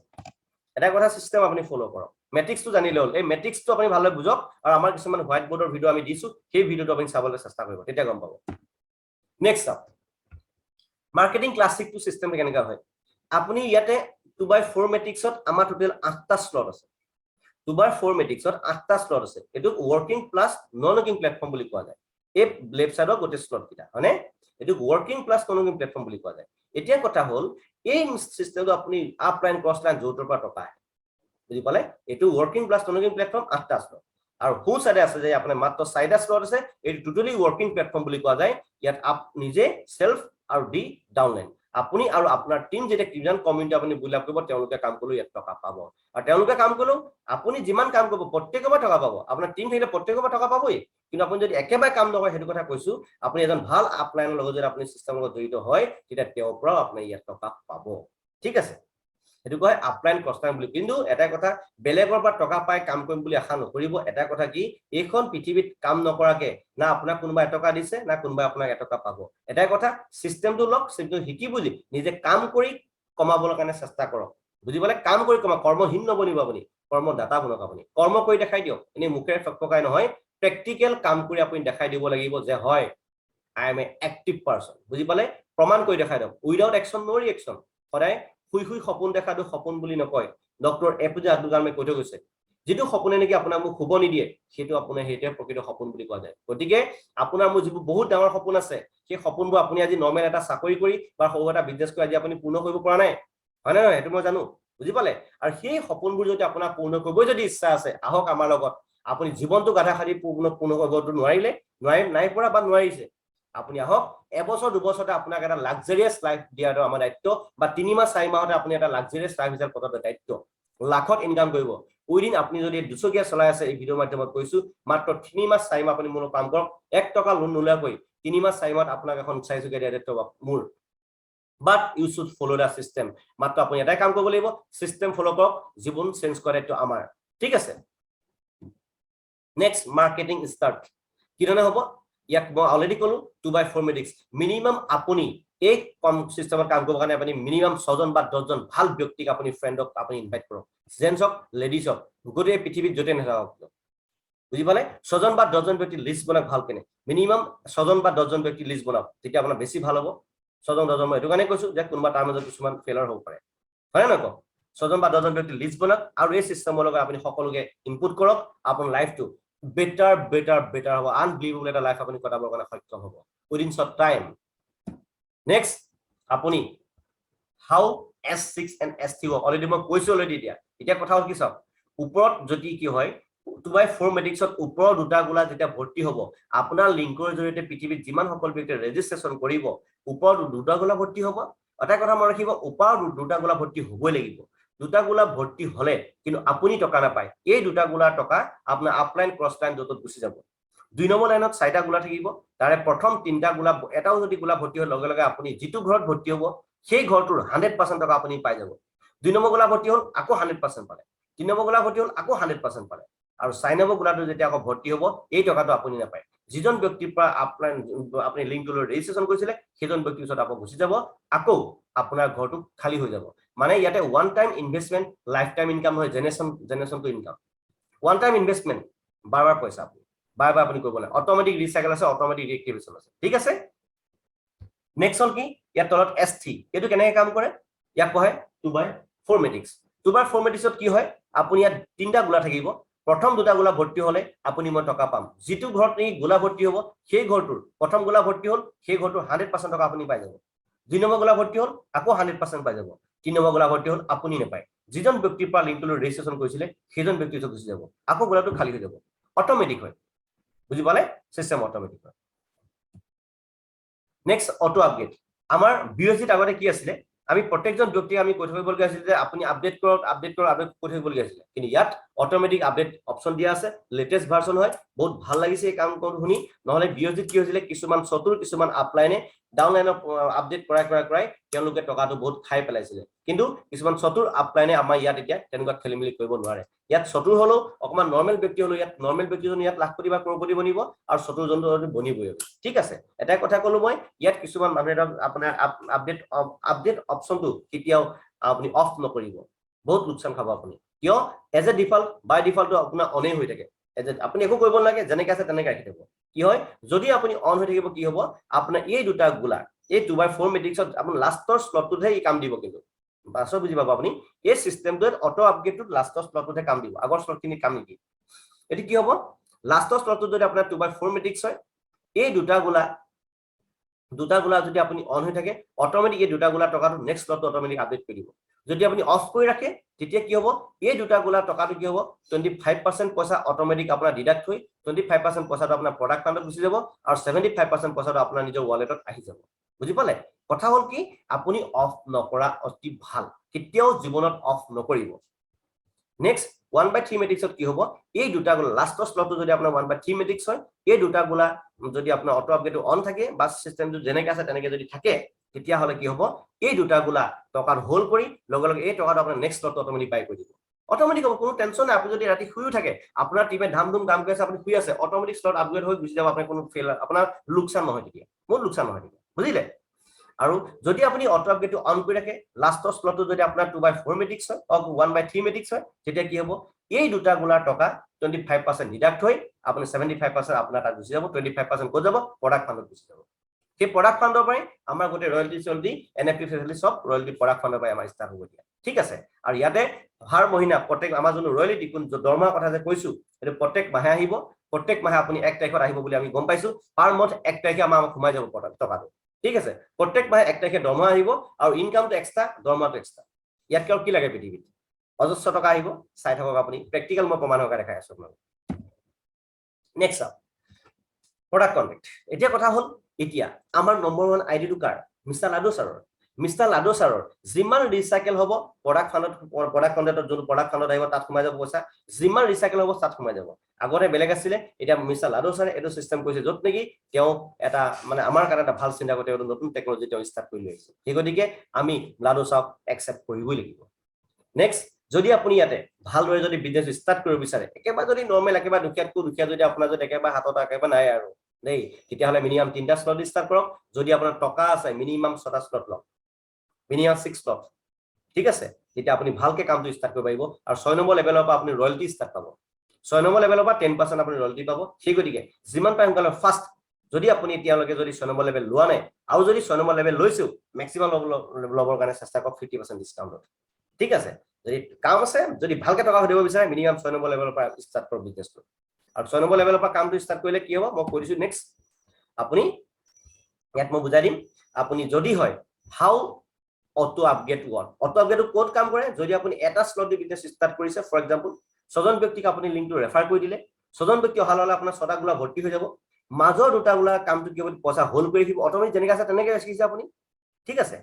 এটা কথা সিস্টেম আপুনি ফলো কৰক মেট্ৰিক্সটো জানিলে হ'ল এই মেট্ৰিক্সটো আপুনি ভালকৈ বুজক আৰু আমাৰ কিছুমান হোৱাইট বোৰ্ডৰ ভিডিও আমি দিছো সেই ভিডিওটো আপুনি চাবলৈ চেষ্টা কৰিব তেতিয়া গম পাব নেক্সট আপ মাৰ্কেটিং ক্লাছিকটো সিস্টেম কেনেকা হয় আপুনি ইয়াতে 2/4 মেট্ৰিক্সত আমাৰ টোটাল 8টা স্লট আছে 2/4 মেট্ৰিক্সত 8টা স্লট আছে এটো working plus non working platform বুলি কোৱা যায় এই লেফট সাইডৰ গোটে স্লট কিটা হয়নে এটো working plus non working platform বুলি কোৱা যায় এতিয়া কথা হল এই সিস্টেমটো আপুনি আপ লাইন ক্ৰস লাইন জোটৰ পৰা টকা বুজি পালে এটো working plus non working platform 8টা স্লট আৰু হু সাইডে আছে যে আপোনাৰ মাত্ৰ 4টা স্লট আছে এটো টোটালি ওয়াৰ্কিং প্ল্যাটফৰ্ম বুলি কোৱা যায় ইয়াত আপ নিজে সেলফ আৰু ডি ডাউনলাইন আপুনি আৰু আপোনাৰ টিম যেটা কিমান কমিউনিটি আপুনি বুলাপ কৰিব তেওঁলোকে কাম কৰিলে ইয়াত টকা পাব আৰু তেওঁলোকে কাম কৰিলে আপুনি যিমান কাম কৰিব প্ৰত্যেকবাৰ টকা পাব আপোনাৰ টিম থাকিলে প্ৰত্যেকবাৰ টকা পাবই কিন্তু আপুনি যদি একেবাৰে কাম নকৰে হেতু কথা কৈছো আপুনি এজন ভাল আপলাইনৰ লগত যদি আপুনি সিস্টেমৰ লগত জড়িত হয় তেতিয়া তেওঁৰ পৰা আপুনি ইয়াত টকা পাব ঠিক আছে এটো কয় আপলাইন কস্টাম বুলি কিন্তু এটা কথা বেলেগৰ পৰা টকা পাই কাম কৰিম বুলি আশা নকৰিব এটা কথা কি এইখন পৃথিৱীত কাম নকৰাকে না আপোনাক কোনোবা টকা দিছে না কোনোবা আপোনাক টকা পাব এটা কথা সিস্টেমটো লক সিস্টেম শিকি বুজি নিজে কাম কৰি কমাবৰ কাৰণে চেষ্টা কৰক বুজি পালে কাম কৰি কমা কৰ্মহীন নবনিব আপুনি কৰ্মদাতা বনক আপুনি কৰ্ম কৰি দেখাই দিয়ক এনে মুখেৰে ফকফকাই নহয় প্ৰেক্টিক্যাল কাম কৰি আপুনি দেখাই দিব লাগিব যে হয় I M A active person বুজি পালে প্ৰমাণ কৰি দেখাই দিয়ক উইদাউট অ্যাকশন নো ৰিঅ্যাকশন সদায় শুই শুই সপোন দেখাটো সপোন বুলি নকয় ডক্টৰ এপিজে আব্দুল কালামে কৈ গৈছে যেটো সপোনে নেকি আপোনাক মোক শুব নিদিয়ে সেটো আপোনাৰ হেতে প্ৰকৃত সপোন বুলি কোৱা যায় গতিকে আপোনাৰ মোৰ যিবোৰ বহুত ডাঙৰ সপোন আছে সেই সপোনবোৰ আপুনি আজি নৰ্মেল এটা চাকৰি কৰি বা সৰু এটা বিজনেছ কৰি আজি আপুনি পূৰ্ণ কৰিব পৰা নাই হয় না এটো মই জানো বুজি পালে আৰু সেই সপোনবোৰ যদি আপোনাৰ পূৰ্ণ কৰিব যদি ইচ্ছা আছে আহক আমাৰ লগত আপুনি জীৱনটো গাধা খালি পূৰ্ণ কৰিবটো নোৱাৰিলে নাই পৰা বা নোৱাৰিছে আপুনি আহক এবছৰ দুবছৰতে আপোনাক এটা লাক্সাৰিয়াস লাইফ দিয়াটো আমাৰ দায়িত্ব বা 3 মাহ 4 মাহতে আপুনি এটা লাক্সাৰিয়াস লাইফ হিচাপে পতাটো দায়িত্ব লাখত ইনকাম কৰিব উইদিন আপুনি যদি দুচকীয়া চলাই আছে এই ভিডিঅ মাধ্যমত কৈছো মাত্ৰ 3 মাহ 4 মাহ আপুনি মোৰ কাম কৰক 1 টকা লোন নোলাকৈ 3 মাহ 4 মাহত আপোনাক এখন 4 চকীয়া দিয়া দায়িত্ব মোৰ but you should follow the system মাত্ৰ আপুনি এটাই কাম কৰিব লাগিব সিস্টেম ফলো কৰক জীৱন চেঞ্জ কৰাটো আমাৰ ঠিক আছে নেক্সট মাৰ্কেটিং স্টাৰ্ট কি ধৰণে হ'ব ইয়াক মই অলৰেডি কলো 2/4 মেট্ৰিক্স মিনিমাম আপুনি এই কম সিস্টেমত কাম কৰিবৰ কাৰণে আপুনি মিনিমাম 6 জন বা 10 জন ভাল ব্যক্তিক আপুনি ফ্ৰেণ্ডক আপুনি ইনভাইট কৰক জেন্টছক লেডিজক গোটেই পৃথিৱীত যতে নাথাকক বুজি পালে 6 জন বা 10 জন ব্যক্তি লিষ্ট বনাক ভাল কেনে মিনিমাম 6 জন বা 10 জন ব্যক্তি লিষ্ট বনাওক তেতিয়া আপোনাৰ বেছি ভাল হ'ব 6 জন 10 জন মই এটো কাৰণে কৈছো যে কোনবা তাৰ মাজত কিছুমান ফেলাৰ হ'ব পাৰে হয় না ক 6 জন বা 10 জন ব্যক্তি লিষ্ট বনাওক আৰু এই সিস্টেমৰ লগত আপুনি সকলোকে ইনপুট কৰক আপোনাৰ লাইফটো better হ'ব unbelievable এটা লাইফ আপুনি কটাবৰ কাৰণে সক্ষম হ'ব within short time next আপুনি how S6 and S3 already মই কৈছো অলৰেডি এতিয়া কথা হ'ল কি চাওক ওপৰত যদি কি হয় 2/4 মেট্ৰিক্সত ওপৰৰ দুটা গোলা যেতিয়া ভৰ্তি হ'ব আপোনাৰ লিংকৰ জৰিয়তে পৃথিৱীত যিমান সকল ব্যক্তি ৰেজিষ্ট্ৰেচন কৰিব ওপৰৰ দুটা গোলা ভৰ্তি হ'ব এটা কথা মনত ৰাখিব ওপৰৰ দুটা গোলা ভৰ্তি হ'বই লাগিব দুটা গোলা ভৰ্তি হলে কিন্তু আপুনি টকা নাপায় এই দুটা গোলাৰ টকা আপোনাৰ আপলাইন ক্ৰস লাইন যতত গুছি যাব 2 নম্বৰ লাইনত 4টা গোলা থাকিব তাৰে প্ৰথম 3টা গোলা এটাও যদি গোলা ভৰ্তি হয় লগে লগে আপুনি যিটো ঘৰত ভৰ্তি হ'ব সেই ঘৰটোৰ 100% টকা আপুনি পাই যাব 2 নম্বৰ গোলা ভৰ্তি হ'ল আকৌ 100% পালে 3 নম্বৰ গোলা ভৰ্তি হ'ল আকৌ 100% পালে আৰু 4 নম্বৰ গোলাটো যেতিয়া আকৌ ভৰ্তি হ'ব এই টকাটো আপুনি নাপায় যিজন ব্যক্তিৰ পৰা আপলাইন আপুনি লিংকটো লৈ ৰেজিষ্ট্ৰেচন কৰিছিলে সেইজন ব্যক্তিৰ ওচৰত আকৌ গুছি যাব আকৌ আপোনাৰ ঘৰটো খালি হৈ যাব মানে ইয়াতে one time investment lifetime income হয় generation to income one time investment বাৰবাৰ পইচা আপুনি বাৰবাৰ আপুনি কৰিব লাগে অটোমেটিক ৰিসাইকেল আছে অটোমেটিক ৰিএক্টিভেশন আছে ঠিক আছে নেক্সট হল কি ইয়াত তলত S3 এটো কেনেকৈ কাম কৰে ইয়াক কয় 2/4 মেট্ৰিক্স 2/4 মেট্ৰিক্সত কি হয় আপুনি ইয়াত তিনটা গোলা থাকিব প্ৰথম দুটা গোলা ভৰ্তি হলে আপুনি মই টকা পাম যিটো ঘৰত এই গোলা ভৰ্তি হ'ব সেই ঘৰটোৰ প্ৰথম গোলা ভৰ্তি হ'ল সেই ঘৰটোৰ 100% টকা আপুনি পাই যাব 2 নম্বৰ গোলা ভৰ্তি হ'ল আকৌ 100% পাই যাব 3 নম্বৰ গোলা ভৰ্তি হ'ল আপুনি নাপায় যিজন ব্যক্তিৰ পৰা লিংকটো লৈ ৰেজিষ্ট্ৰেচন কৰিছিলে সেইজন ব্যক্তিৰ ওচৰত গুচি যাব আকৌ গোলাটো খালি হৈ যাব অটোমেটিক হয় বুজি পালে সিস্টেম অটোমেটিক হয় নেক্সট অটো আপডেট আমাৰ বিএসজিত আগতে কি আছিল আমি প্ৰত্যেকজন ব্যক্তিক আমি কৈ থাকিবলগীয়া আছিল যে আপুনি আপডেট কৰক কৈ থাকিবলগীয়া আছিল কিন্তু ইয়াত অটোমেটিক আপডেট অপচন দিয়া আছে লেটেস্ট ভাৰ্সন হয় বহুত ভাল লাগিছে এই কাম শুনি নহলে বিএসজিত কি হৈছিল কিছুমান চতুৰ কিছুমান আপলাইনে ডাউনলাইন আপডেট কৰাই তেওঁলোকে টকাটো বহুত খাই পেলাইছিল কিন্তু কিছুমান চতুৰ আপলাইনে আমাৰ ইয়াত এতিয়া তেনেকুৱা খেলিমেলি কৰিব নোৱাৰে ইয়াত চতুৰ হলো অকমান নৰমাল ব্যক্তি হলো ইয়াত নৰমাল ব্যক্তিজন ইয়াত লাখপতি বা কৰপতি বনিব আৰু চতুৰ জনটো বনিবই ঠিক আছে এটা কথা কলো মই ইয়াত কিছুমান মানুহে আপোনাৰ আপডেট অপচনটো কেতিয়াও আপুনি অফ নকৰিব বহুত লোকচান খাব আপুনি কিয় এজ এ ডিফল্ট বাই ডিফল্টটো আপোনাৰ অনে হৈ থাকে আপুনি একো কৰিব নালাগে যেনেকৈ আছে তেনেকৈ ৰাখি থাকিব কি হয় যদি আপুনি অন হৈ থাকিব কি হ'ব আপোনাৰ এই দুটা গোলা এই 2/4 মেট্ৰিক্সত আপুনি লাষ্টৰ স্লটটোতহে এই কাম দিব কিন্তু পাছত বুজি পাব আপুনি এই সিস্টেমটোত অটো আপগ্ৰেডটোত লাষ্টৰ স্লটটোতে কাম দিব আগৰ স্লটখিনি কাম নিদিয়ে এটি কি হ'ব লাষ্টৰ স্লটটো যদি আপোনাৰ 2/4 মেট্ৰিক্স হয় এই দুটা গোলা যদি আপুনি অন হৈ থাকে অটোমেটিক এই দুটা গোলা টকাটো নেক্সট স্লটটো অটোমেটিক আপডেট কৰি দিব যদি আপুনি অফ কৰি ৰাখে তেতিয়া কি হ'ব এই দুটা গোলা টকাটো কি হ'ব 25% পইচা অটোমেটিক আপোনাৰ ডিডাক্ট হৈ 25% পইচাটো আপোনাৰ প্ৰডাক্ট ফাণ্ডত গুচি যাব আৰু 75% পইচাটো আপোনাৰ নিজৰ ৱালেটত আহি যাব বুজি পালে কথা হ'ল কি আপুনি অফ নকৰা অতি ভাল কেতিয়াও জীৱনত অফ নকৰিব নেক্সট 1/3 মেট্ৰিক্সত কি হ'ব এই দুটা গোলা লাষ্টৰ স্লটটো যদি আপোনাৰ 1/3 মেট্ৰিক্স হয় এই দুটা গোলা যদি আপোনাৰ অটো আপগ্ৰেডটো অন থাকে বা সিস্টেমটো যেনেকৈ আছে তেনেকৈ যদি থাকে তেতিয়া হলে কি হ'ব এই দুটা গোলা টকাত হোল্ড কৰি লগে লগে এই টকাটো আপোনাৰ নেক্সট স্লটটো অটোমেটিক বাই কৰি দিব অটোমেটিক হ'ব কোনো টেনচন নাই আপুনি যদি ৰাতি শুইও থাকে আপোনাৰ টিমে ধাম ধুম কাম কৰি আছে আপুনি শুই আছে অটোমেটিক স্লট আপগ্ৰেড হৈ গুচি যাব আপোনাৰ কোনো ফেল আপোনাৰ লোকচান নহয় তেতিয়া মোৰ লোকচান নহয় তেতিয়া বুজিলে আৰু যদি আপুনি অটো আপগ্ৰেডটো অন কৰি ৰাখে লাষ্টৰ স্লটটো যদি আপোনাৰ 2/4 মেট্ৰিক্স হয় 1/3 মেট্ৰিক্স হয় তেতিয়া কি হ'ব এই দুটা গোলাৰ টকা 25% ডিডাক্ট হৈ আপুনি 75% আপোনাৰ তাত গুচি যাব 25% ক'ত যাব প্ৰডাক্ট ফাণ্ডত গুচি যাব সেই প্ৰডাক্ট ফাণ্ডৰ পৰাই আমাৰ গোটেই ৰয়েলটি চলটি এনএফটি ফেচিলিটি সব ৰয়েলটি প্ৰডাক্ট ফাণ্ডৰ পৰাই আমাৰ ষ্টাৰ্ট হ'ব দিয়া ঠিক আছে আৰু ইয়াতে হৰ মহিনা প্ৰত্যেক আমাৰ যোন ৰয়েলটি কোন দৰমহা কথা যে কৈছো এটা প্ৰত্যেক মাহে আহিব প্ৰত্যেক মাহে আপুনি 1 তাৰিখত আহিব বুলি আমি গম পাইছো পাৰ মন্থ 1 তাৰিখে আমাৰ সোমাই যাব টকাটো ঠিক আছে প্ৰত্যেক মাহে 1 তাৰিখে দৰমহা আহিব আৰু ইনকামটো এক্সট্ৰা দৰমহাটো এক্সট্ৰা ইয়াত কি লাগে পৃথিৱীত অজস্ৰ টকা আহিব চাই থাকক আপুনি প্ৰেক্টিকেল মই প্ৰমাণ হোৱা দেখাই আছো আপোনাক নেক্সট আপ প্ৰডাক্ট কন্টেক্ট এতিয়া কথা হ'ল এতিয়া আমাৰ নম্বৰ 1 আইডিটো কাৰ মিস্টাৰ লাডো ছাৰৰ যিমান ৰিসাইকেল হ'ব প্ৰডাক্ট কন্টেক্টত যোন প্ৰডাক্ট ফাণ্ডত আহিব তাত সোমাই যাব পইচা যিমান ৰিসাইকেল হ'ব তাত সোমাই যাব আগতে বেলেগ আছিলে এতিয়া মিস্টাৰ লাডো ছাৰে এইটো সিস্টেম কৰিছে যত নেকি তেওঁ এটা মানে আমাৰ কাৰণে এটা ভাল চিন্তা কৰি তেওঁ নতুন টেকনলজি তেওঁ ষ্টাৰ্ট কৰি লৈছে সেই গতিকে আমি লাডো ছাৰক একচেপ্ট কৰিবই লাগিব নেক্সট যদি আপুনি ইয়াতে ভালদৰে যদি বিজনেস ষ্টাৰ্ট কৰিব বিচাৰে একেবাৰে যদি নৰ্মেল একেবাৰে দুখীয়া যদি আপোনাৰ যদি একেবাৰে হাতত একেবাৰে নাই আৰু দেই তেতিয়াহ'লে মিনিমাম 3টা স্লট ষ্টাৰ্ট কৰক যদি আপোনাৰ টকা আছে মিনিমাম 6টা স্লট লওক মিনিমাম 6 স্লট ঠিক আছে তেতিয়া আপুনি ভালকে কামটো ষ্টাৰ্ট কৰিব পাৰিব আৰু 6 নম্বৰ লেভেলৰ পৰা আপুনি ৰয়েলটি ষ্টাৰ্ট পাব 6 নম্বৰ লেভেলৰ পৰা 10% আপুনি ৰয়েলটি পাব সেই গতিকে যিমান টাইম গলে ফাৰ্ষ্ট যদি আপুনি এতিয়ালৈকে যদি 6 নম্বৰ লেভেল লোৱা নাই আৰু যদি 6 নম্বৰ লেভেল লৈছো মেক্সিমাম ল'বৰ কাৰণে চেষ্টা কৰক 50% ডিসকাউন্টত ঠিক আছে যদি কাম আছে যদি ভালকে টকা দিব বিচাৰে মিনিমাম 6 নম্বৰ লেভেলৰ পৰা ষ্টাৰ্ট কৰক বিজনেছটো আৰু 6 নম্বৰ লেভেলৰ পৰা কামটো ষ্টাৰ্ট কৰিলে কি হ'ব মই কৈ দিছো নেক্সট আপুনি ইয়াত মই বুজাই দিম আপুনি যদি হয় হাউ অটো আপগ্ৰেড ক'ত কাম কৰে যদি আপুনি এটা স্লট দি বিজনেস ষ্টাৰ্ট কৰিছে ফৰ এক্সাম্পল 6জন ব্যক্তিক আপুনি লিংকটো ৰেফাৰ কৰি দিলে 6জন ব্যক্তি অহা ললে আপোনাৰ 6টা গোলা ভৰ্তি হৈ যাব মাজৰ দুটা গোলা কামটো কি আপুনি পইচা হোল্ড কৰি দিব অটোমেটিক যেনেকৈ আছে তেনেকৈ ৰাখিছে আপুনি ঠিক আছে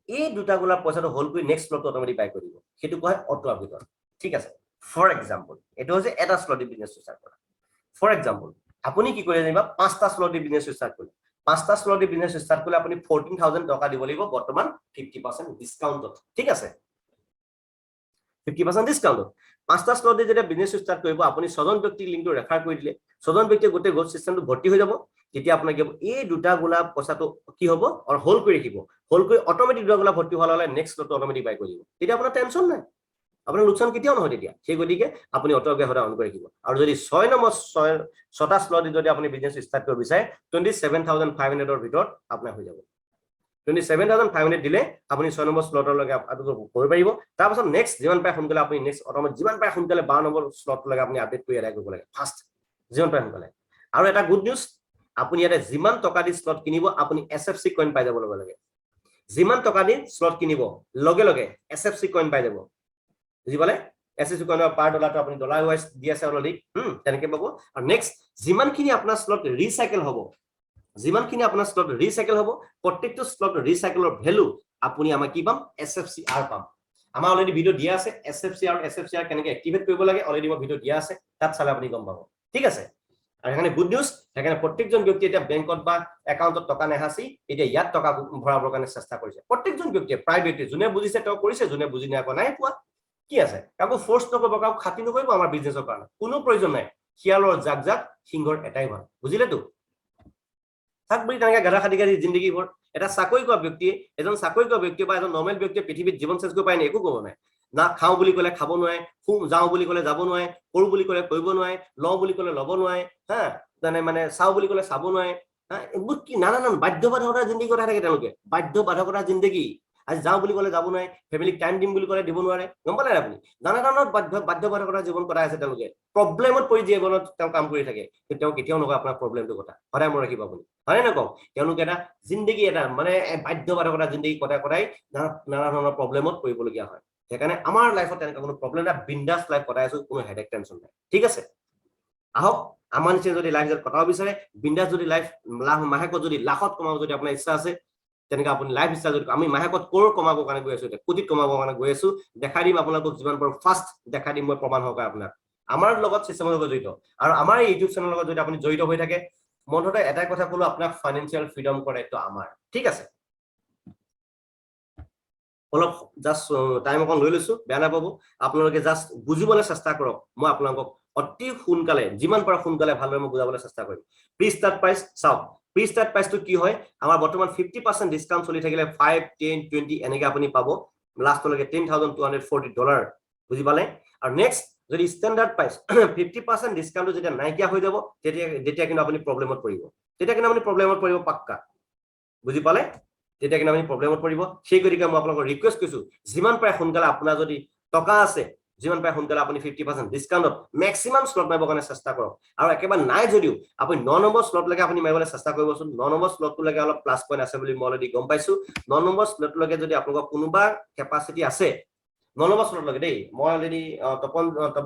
এই দুটা গোলা পইচাটো হোল্ড কৰি নেক্সট স্লট অটোমেটিক বাই কৰি দিব সেইটো কয় অটো আপগ্ৰেড ঠিক আছে ফৰ এক্সাম্পল এটো হৈছে এটা স্লট দি বিজনেস ষ্টাৰ্ট কৰা ফৰ এক্সাম্পল আপুনি কি কৰে জানিবা 5টা স্লট দি বিজনেস ষ্টাৰ্ট কৰিলে 5টা স্লট দি বিজনেস ষ্টাৰ্ট কৰিলে আপুনি 14000 টকা দিব লাগিব বৰ্তমান 50% ডিসকাউন্টত ঠিক আছে 50% ডিসকাউন্টত 5টা স্লট দি যেতিয়া বিজনেস ষ্টাৰ্ট কৰিব আপুনি 6জন ব্যক্তিক লিংকটো ৰেফাৰ কৰি দিলে 6জন ব্যক্তিয়ে গোটেই গোল সিস্টেমটো ভৰ্তি হৈ যাব তেতিয়া আপোনাক এই দুটা গোলা পইচাটো কি হ'ব আৰু হোল্ড কৰি ৰাখিব হোল্ড কৰি অটোমেটিক দুটা গোলা ভৰ্তি হোৱাৰ লগে নেক্সট স্লট অটোমেটিক বাই কৰি দিব তেতিয়া আপোনাৰ টেনচন নাই আপোনাৰ লোকচান কেতিয়াও নহয় তেতিয়া সেই গতিকে আপুনি অটো আপগ্ৰেড সদায় অন কৰি ৰাখিব আৰু যদি 6 নম্বৰ 6টা স্লট যদি আপুনি বিজনেস ষ্টাৰ্ট কৰিব বিচাৰে 27500 ৰ ভিতৰত আপোনাৰ হৈ যাব 27500 দিলে আপুনি 6 নম্বৰ স্লটৰ লগে আপডেট কৰিব পাৰিব তাৰ পাছত নেক্সট যিমান পায় সোনকালে আপুনি নেক্সট অটোমেটিক যিমান পায় সোনকালে 12 নম্বৰ স্লট লগে আপুনি আপডেট কৰি এৰাই কৰিব লাগে ফাৰ্স্ট যিমান পায় সোনকালে আৰু এটা গুড নিউজ আপুনি ইয়াতে যিমান টকা দি স্লট কিনিব আপুনি এসএফসি কইন পাই যাব লগে যিমান টকা দি স্লট কিনিব লগে এসএফসি কইন পাই যাব বুজি পালে এসএফসি কইনৰ পাৰ ডলাৰটো আপুনি ডলাৰ ওয়াইজ দি আছে অলৰেডি তেনেকৈ পাব আৰু নেক্সট যিমানখিনি আপোনাৰ স্লট ৰিসাইকেল হ'ব যিমানখিনি আপোনাৰ স্লট ৰিসাইকেল হ'ব প্ৰত্যেকটো স্লট ৰিসাইকেলৰ ভ্যালু আপুনি আমাক কি পাম SFCR পাম আমাৰ অলৰেডি ভিডিও দিয়া আছে SFCR কেনেকৈ এক্টিভেট কৰিব লাগে অলৰেডি মই ভিডিও দিয়া আছে তাত চালে আপুনি গম পাব ঠিক আছে আৰু এখানে গুড নিউজ এখানে প্ৰত্যেকজন ব্যক্তি এটা বেংকত বা একাউণ্টত টকা নেহাসি এতিয়া ইয়াত টকা ভৰাবৰ কাৰণে চেষ্টা কৰিছে প্ৰত্যেকজন ব্যক্তিয়ে প্ৰাইভেটলি যোনে বুজিছে তেওঁ কৰিছে যোনে বুজি নাই পোৱা নাই পোৱা কি আছে কাকো ফোৰ্স নকৰিব কাকো খাতি নকৰিব আমাৰ বিজনেছৰ কাৰণে কোনো প্ৰয়োজন নাই শিয়ালৰ জাক সিংহৰ এটাই ভাল বুজিলে তো থাক বুলি তেনেকৈ গাধা খাতি জিন্দগী ভৰ এটা চাকৰি কৰা ব্যক্তি এজন চাকৰি কৰা ব্যক্তি বা এজন নৰ্মেল ব্যক্তিয়ে পৃথিৱীত জীৱন চেষ্টা কৰিব পাৰে নে একো ক'ব নাই না খাওঁ বুলি ক'লে খাব নোৱাৰে যাওঁ বুলি ক'লে যাব নোৱাৰে কৰো বুলি ক'লে কৰিব নোৱাৰে লওঁ বুলি ক'লে ল'ব নোৱাৰে হা মানে চাওঁ বুলি ক'লে চাব নোৱাৰে হা এইবোৰ কি নানান বাধ্যবাধকতাৰ জিন্দগী কথা থাকে তেওঁলোকে বাধ্যবাধকতাৰ জিন্দগী আজি যাওঁ বুলি ক'লে যাব নোৱাৰে, ফেমিলিক টাইম দিম বুলি ক'লে দিব নোৱাৰে, গম পালে আপুনি? নানা ধৰণৰ বাধ্যবাধকতা জীৱন কটাই আছে তেওঁলোকে, প্ৰব্লেমত পৰি জীৱনত তেওঁ কাম কৰি থাকে, কিন্তু তেওঁ কেতিয়াও নকয় আপোনাৰ প্ৰব্লেমটোৰ কথা, সদায় মনত ৰাখিব আপুনি, হয়নে নকওঁ? তেওঁলোকে এটা জিন্দগী এটা মানে বাধ্যবাধকতা জিন্দগী কটাই নানা ধৰণৰ প্ৰব্লেমত পৰিবলগীয়া হয়। সেইকাৰণে আমাৰ লাইফত তেনেকুৱা কোনো প্ৰব্লেম নাই, বিন্দাছ লাইফ কটাই আছো, কোনো হেডেক টেনশ্যন নাই, ঠিক আছে? আহক আমাৰ নিচিনা যদি লাইফ কটাব বিচাৰে, বিন্দাছ যদি লাইফ মাহেকত যদি লাখত কমাব যদি আপোনাৰ ইচ্ছা আছে, তেনেকৈ আপুনি লাইফ ষ্টাইল যদি আমি মাহেকত ক'ৰ কমাবৰ কাৰণে গৈ আছো, এতিয়া কোটিত কমাবৰ কাৰণে গৈ আছো, দেখাই দিম আপোনালোকক যিমান পাৰোঁ ফাৰ্ষ্ট দেখাই দিম মই প্ৰমাণ সহকাৰে আপোনাক, আমাৰ লগত চিষ্টেমৰ লগত জড়িত, আৰু আমাৰ এই ইউটিউব চেনেলৰ লগত যদি আপুনি জড়িত হৈ থাকে, মনতে এটাই কথা ক'লো, আপোনাক ফাইনেন্সিয়েল ফ্ৰীডম কৰে এইটো আমাৰ, ঠিক আছে? অলপ জাষ্ট টাইম অকণ লৈ লৈছো, বেয়া নাপাব, আপোনালোকে জাষ্ট বুজিবলৈ চেষ্টা কৰক, মই আপোনালোকক অতি সোনকালে যিমান পাৰো সোনকালে ভালদৰে মই বুজাবলৈ চেষ্টা কৰিম। প্ৰি ষ্টাৰ্ট প্ৰাইচ চাওক, প্ৰি ষ্টাৰ্ট প্ৰাইচটো কি হয়, আমাৰ বৰ্তমান 50% ডিছকাউণ্ট চলি থাকিলে 5, 10, 20 এনেকৈ আপুনি পাব, লাষ্টলৈকে $10,240, বুজি পালে? আৰু নেক্সট যদি ষ্টেণ্ডাৰ্ড প্ৰাইচ 50% ডিছকাউণ্টটো যেতিয়া নাইকিয়া হৈ যাব, তেতিয়া কিন্তু আপুনি প্ৰব্লেমত পৰিব, পাক্কা, বুজি পালে? তেতিয়া কিন্তু আপুনি প্ৰব্লেমত পৰিব। সেই গতিকে মই আপোনালোকক ৰিকুৱেষ্ট কৰিছো, যিমান পাৰে সোনকালে আপোনাৰ যদি টকা আছে, যিমান পাৰে সোনকালে আপুনি 50% ডিছকাউণ্টত মেক্সিমাম শ্লট মাৰিবৰ কাৰণে চেষ্টা কৰক, আৰু একেবাৰে নাই যদিও আপুনি 9 নম্বৰ শ্লটলৈকে আপুনি মাৰিবলৈ চেষ্টা কৰিবচোন। 9 নম্বৰ শ্লটটোলৈকে অলপ প্লাছ পইণ্ট আছে বুলি মই অলৰেডি গম পাইছো। 9 নম্বৰ শ্লটলৈকে যদি আপোনালোকৰ কোনোবা কেপাচিটি আছে, 9 নম্বৰ শ্লটলৈকে দেই, মই অলৰেডি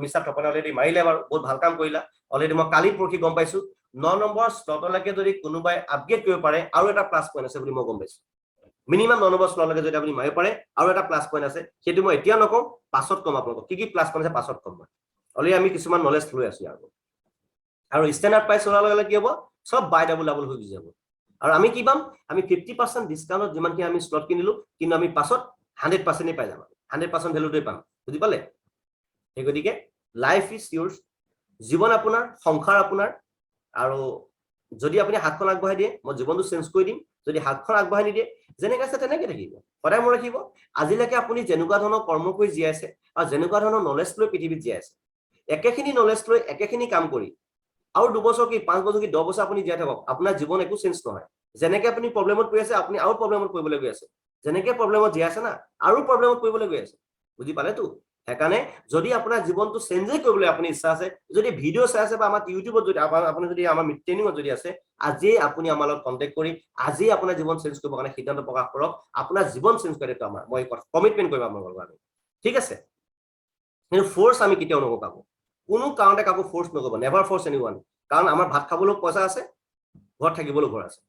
মিষ্টাৰ তপনে অলৰেডি মাৰিলে বাৰু, বহুত ভাল কাম কৰিলা, অলৰেডি মই কালি পৰহি গম পাইছো। 9 নম্বৰ শ্লটলৈকে যদি কোনোবাই আপগ্ৰেড কৰিব পাৰে, আৰু এটা প্লাছ পইণ্ট আছে বুলি মই গম পাইছো। মিনিমাম 9 নম্বৰ শ্লটলৈকে যদি আপুনি মাৰিব পাৰে, আৰু এটা প্লাছ পইণ্ট আছে, সেইটো মই এতিয়া নকওঁ, পাছত কম আপোনালোকক, কি প্লাছ পইণ্ট আছে পাছত কম মই, অলৰেডি আমি কিছুমান নলেজ লৈ আছো আৰু ষ্টেণ্ডাৰ্ড প্ৰাইচ হোৱাৰ লগে লগে কি হ'ব, চব বাই ডাবল হৈ গুচি যাব, আৰু আমি কি পাম, আমি 50% ডিছকাউণ্টত যিমানখিনি আমি শ্লট কিনিলো, কিন্তু আমি পাছত 100% পাই যাম, 100% ভেলুটোৱে পাম, বুজি পালে? সেই গতিকে লাইফ ইজ ইউৰ্ছ, জীৱন আপোনাৰ, সংসাৰ আপোনাৰ, আৰু যদি আপুনি হাতখন আগবঢ়াই দিয়ে, মই জীৱনটো চেঞ্জ কৰি দিম, যদি হাতখন আগবঢ়াই নিদিয়ে, যেনেকৈ আছে তেনেকৈ থাকিব, সদায় মনত ৰাখিব। আজিলৈকে আপুনি যেনেকুৱা ধৰণৰ কৰ্ম কৰি জীয়াইছে, আৰু যেনেকুৱা ধৰণৰ নলেজ লৈ পৃথিৱীত জীয়াইছে, একেখিনি নলেজ লৈ একেখিনি কাম কৰি আৰু 2 বছৰ কি 5 বছৰ কি 10 বছৰ আপুনি জীয়াই থাকক, আপোনাৰ জীৱন একো চেঞ্জ নহয়। যেনেকৈ আপুনি প্ৰব্লেমত পৰি আছে, আপুনি আৰু প্ৰব্লেমত পৰিবলৈ গৈ আছে, যেনেকৈ প্ৰব্লেমত জীয়াই আছে না, আৰু প্ৰব্লেমত পৰিবলৈ গৈ আছে, বুজি পালেতো? সেইকাৰণে যদি আপোনাৰ জীৱনটো চেঞ্জেই কৰিবলৈ আপুনি ইচ্ছা আছে, যদি ভিডিঅ' চাই আছে বা আমাৰ ইউটিউবত যদি আপুনি যদি আমাৰ ট্ৰেইনিঙত যদি আছে, আজিয়ে আপুনি আমাৰ লগত কণ্টেক্ট কৰি আজিয়ে আপোনাৰ জীৱন চেঞ্জ কৰিবৰ কাৰণে সিদ্ধান্ত প্ৰকাশ কৰক, আপোনাৰ জীৱন চেঞ্জ কৰি এইটো আমাৰ, মই কমিটমেণ্ট কৰিম আপোনালোকৰ কাৰণে, ঠিক আছে? কিন্তু ফ'ৰ্চ আমি কেতিয়াও নকৰোঁ কাকো, কোনো কাৰণতে কাকো ফ'ৰ্চ নকৰিব, নেভাৰ ফ'ৰ্চ এনিৱান, কাৰণ আমাৰ ভাত খাবলৈও পইচা আছে, ঘৰত থাকিবলৈও ঘৰ আছে,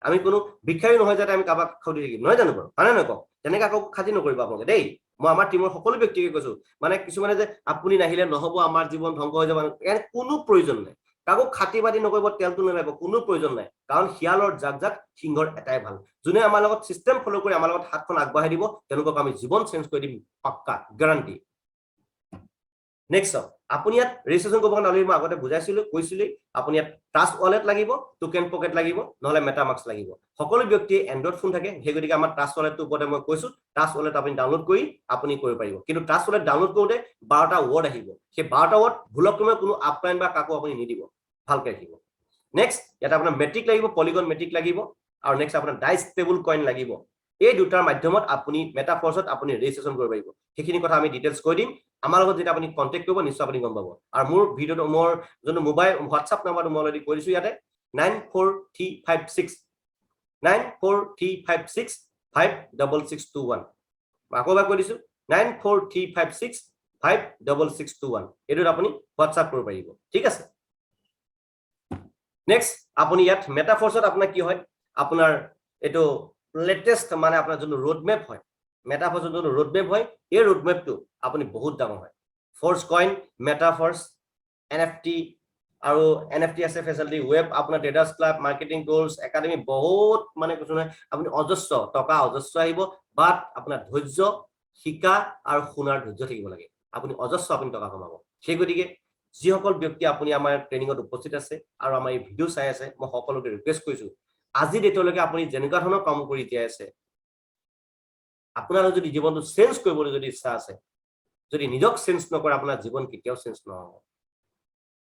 আমি কোনো ভিক্ষাৰী নহয় যাতে আমি কাৰোবাক খাতি থাকিম, নহয় জানো বাৰু, হয়নে নকওঁ? তেনেকৈ আকৌ খাতি নকৰিব আপোনালোকে দেই, মই আমাৰ টিমৰ সকলো ব্যক্তিকে কৈছো, মানে কিছুমানে যে আপুনি নাহিলে নহ'ব, আমাৰ জীৱন ধ্বংস হৈ যাব, ইয়াৰ কোনো প্ৰয়োজন নাই, কাকো খাতি বাতি নকৰিব, তেলটো নেলাগিব, কোনো প্ৰয়োজন নাই, কাৰণ শিয়ালৰ জাক সিংহৰ এটাই ভাল, যোনে আমাৰ লগত চিষ্টেম ফ'ল' কৰি আমাৰ লগত হাতখন আগবঢ়াই দিব, তেওঁলোকক আমি জীৱন চেঞ্জ কৰি দিম, পাক্কা গেৰাণ্টি। নেক্সট চাওক, আপুনি ইয়াত ৰেজিষ্ট্ৰেশ্যন কৰিব কাৰণে অলৰেডি মই আগতে বুজাইছিলো, কৈছিলেই, আপুনি ইয়াত ট্ৰাষ্ট ৱালেট লাগিব, টোকেন পকেট লাগিব, নহ'লে মেটামাস্ক লাগিব। সকলো ব্যক্তিয়ে এণ্ড্ৰইড ফোন থাকে, সেই গতিকে আমাৰ ট্ৰাষ্ট ৱালেটটোৰ ওপৰতে মই কৈছো, ট্ৰাষ্ট ৱালেট আপুনি ডাউনলোড কৰি আপুনি কৰিব পাৰিব, কিন্তু ট্ৰাষ্ট ৱালেট ডাউনলোড কৰোঁতে 12টা ৱৰ্ড আহিব, সেই 12টা ৱৰ্ড ভুলক্ৰমে কোনো আপলাইন বা কাকো আপুনি নিদিব, ভালকৈ ৰাখিব। নেক্সট ইয়াত আপোনাৰ মেট্ৰিক লাগিব, পলিগন মেট্ৰিক লাগিব, আৰু নেক্সট আপোনাৰ ডাইচ টেবুল কইন লাগিব। এই দুটাৰ মাধ্যমত আপুনি মেটাফৰ্ছত আপুনি ৰেজিষ্ট্ৰেশ্যন কৰিব পাৰিব, সেইখিনি কথা আমি ডিটেইলছ কৈ দিম। আমাৰ লগত যেতিয়া আপুনি কণ্টেক্ট কৰিব, নিশ্চয় আপুনি গম পাব। আৰু মোৰ ভিডিঅ'টো, মোৰ যোনটো মোবাইল হোৱাটছআপ নাম্বাৰটো মই অলৰেডি কৈ দিছোঁ ইয়াতে, 9435656621। আকৌ এবাৰ কৈ দিছোঁ, 9435656621। এইটোত আপুনি হোৱাটছআপ কৰিব পাৰিব, ঠিক আছে? নেক্সট আপুনি ইয়াত মেটাফৰ্ছত আপোনাৰ কি হয়, আপোনাৰ এইটো লেটেষ্ট মানে আপোনাৰ যোনটো ৰোডমেপ হয়, মেটাফৰ্ছৰ যোনটো ৰোডমেপ হয়, এই ৰোডমেপটো আপুনি বহুত ডাঙৰ হয়। ফ'ৰ্চ কইন, মেটাফৰ্ছ, NFT, আৰু NFT আছে ফেচিলিটি, ৱেব আপোনাৰ traders club, marketing tools, academy, বহুত মানে কৈছো নহয়, আপুনি অজস্ৰ টকা অজস্ৰ আহিব, বাট আপোনাৰ ধৈৰ্য, শিকা আৰু শুনাৰ ধৈৰ্য থাকিব লাগে, আপুনি অজস্ৰ আপুনি টকা কমাব। সেই গতিকে যিসকল ব্যক্তি আপুনি আমাৰ ট্ৰেইনিঙত উপস্থিত আছে আৰু আমাৰ এই ভিডিঅ' চাই আছে, মই সকলোকে ৰিকুৱেষ্ট কৰিছো, আজি ডেটলৈকে আপুনি যেনেকুৱা ধৰণৰ কাম কৰি জীয়াই আছে, আপোনাৰ যদি জীৱনটো চেঞ্জ কৰিবলৈ যদি ইচ্ছা আছে, যদি নিজক চেঞ্জ নকৰে, আপোনাৰ জীৱন কেতিয়াও চেঞ্জ নহ'ব।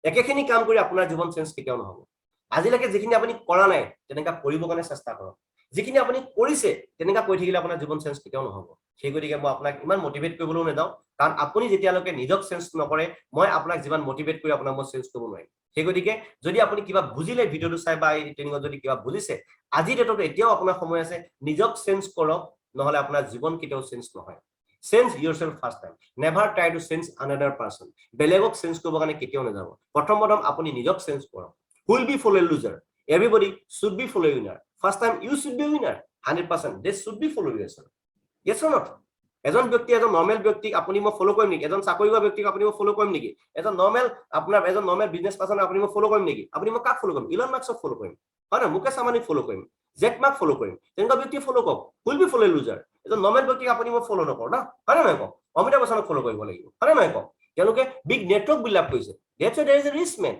একেখিনি কাম কৰি আপোনাৰ জীৱন চেঞ্জ কেতিয়াও নহ'ব। আজিলৈকে যিখিনি আপুনি কৰা নাই, তেনেকুৱা কৰিবৰ কাৰণে চেষ্টা কৰক। যিখিনি আপুনি কৰিছে তেনেকা কৈ থাকিলে আপোনাৰ জীৱন চেঞ্জ কেতিয়াও নহব সেই গতিকে মই আপোনাক ইমান মোটিভেট কৰিবলৈ নেযাওঁ কাৰণ আপুনি যেতিয়ালৈকে নিজক চেঞ্জ নকৰে মই আপোনাক যিমান মোটিভেট কৰি আপোনাক মই চেঞ্জ কৰিব নোৱাৰিম সেই গতিকে যদি আপুনি কিবা বুজিলে ভিডিঅ'টো চাই বা এই ট্ৰেইনিঙত যদি কিবা বুজিছে আজি ডেটত এতিয়াও আপোনাৰ সময় আছে নিজক চেঞ্জ কৰক নহলে আপোনাৰ জীৱন কেতিয়াও চেঞ্জ নহয় Change yourself first time. Never try to change another person. বেলেগক চেঞ্জ কৰিব কাৰণে কেতিয়াও নাযাব প্ৰথম আপুনি নিজক চেঞ্জ কৰক who will be follow a loser everybody should be follow a winner first time you should be a winner 100% they should be follow yourself yes or not এজন ব্যক্তি এজন নরমাল ব্যক্তিক আপুনি মই ফলো কৰিম নেকি এজন চাকৰি কৰা ব্যক্তিক আপুনি মই ফলো কৰিম নেকি এজন নৰমাল আপোনাৰ এজন নৰমাল বিজনেস পাৰসন আপুনি মই ফলো কৰিম নেকি আপুনি মই কাক ফলো কৰিম ইলন মাস্কক ফলো কৰিম হয় না মুকেশ আম্বানীক ফলো কৰিম জেক মাক ফলো কৰিম তেনেকুৱা ব্যক্তি ফলো কৰক will be follow a loser এজন নৰমাল ব্যক্তিক আপুনি মই ফলো নকৰ না হয় না নহয় কওক অমিতাভ বচ্চনক ফলো কৰিব লাগিব হয় না নহয় কওক তেওঁলোকে বিগ নেটৱৰ্ক বিল্ড কৰিছে that's why there is a rich man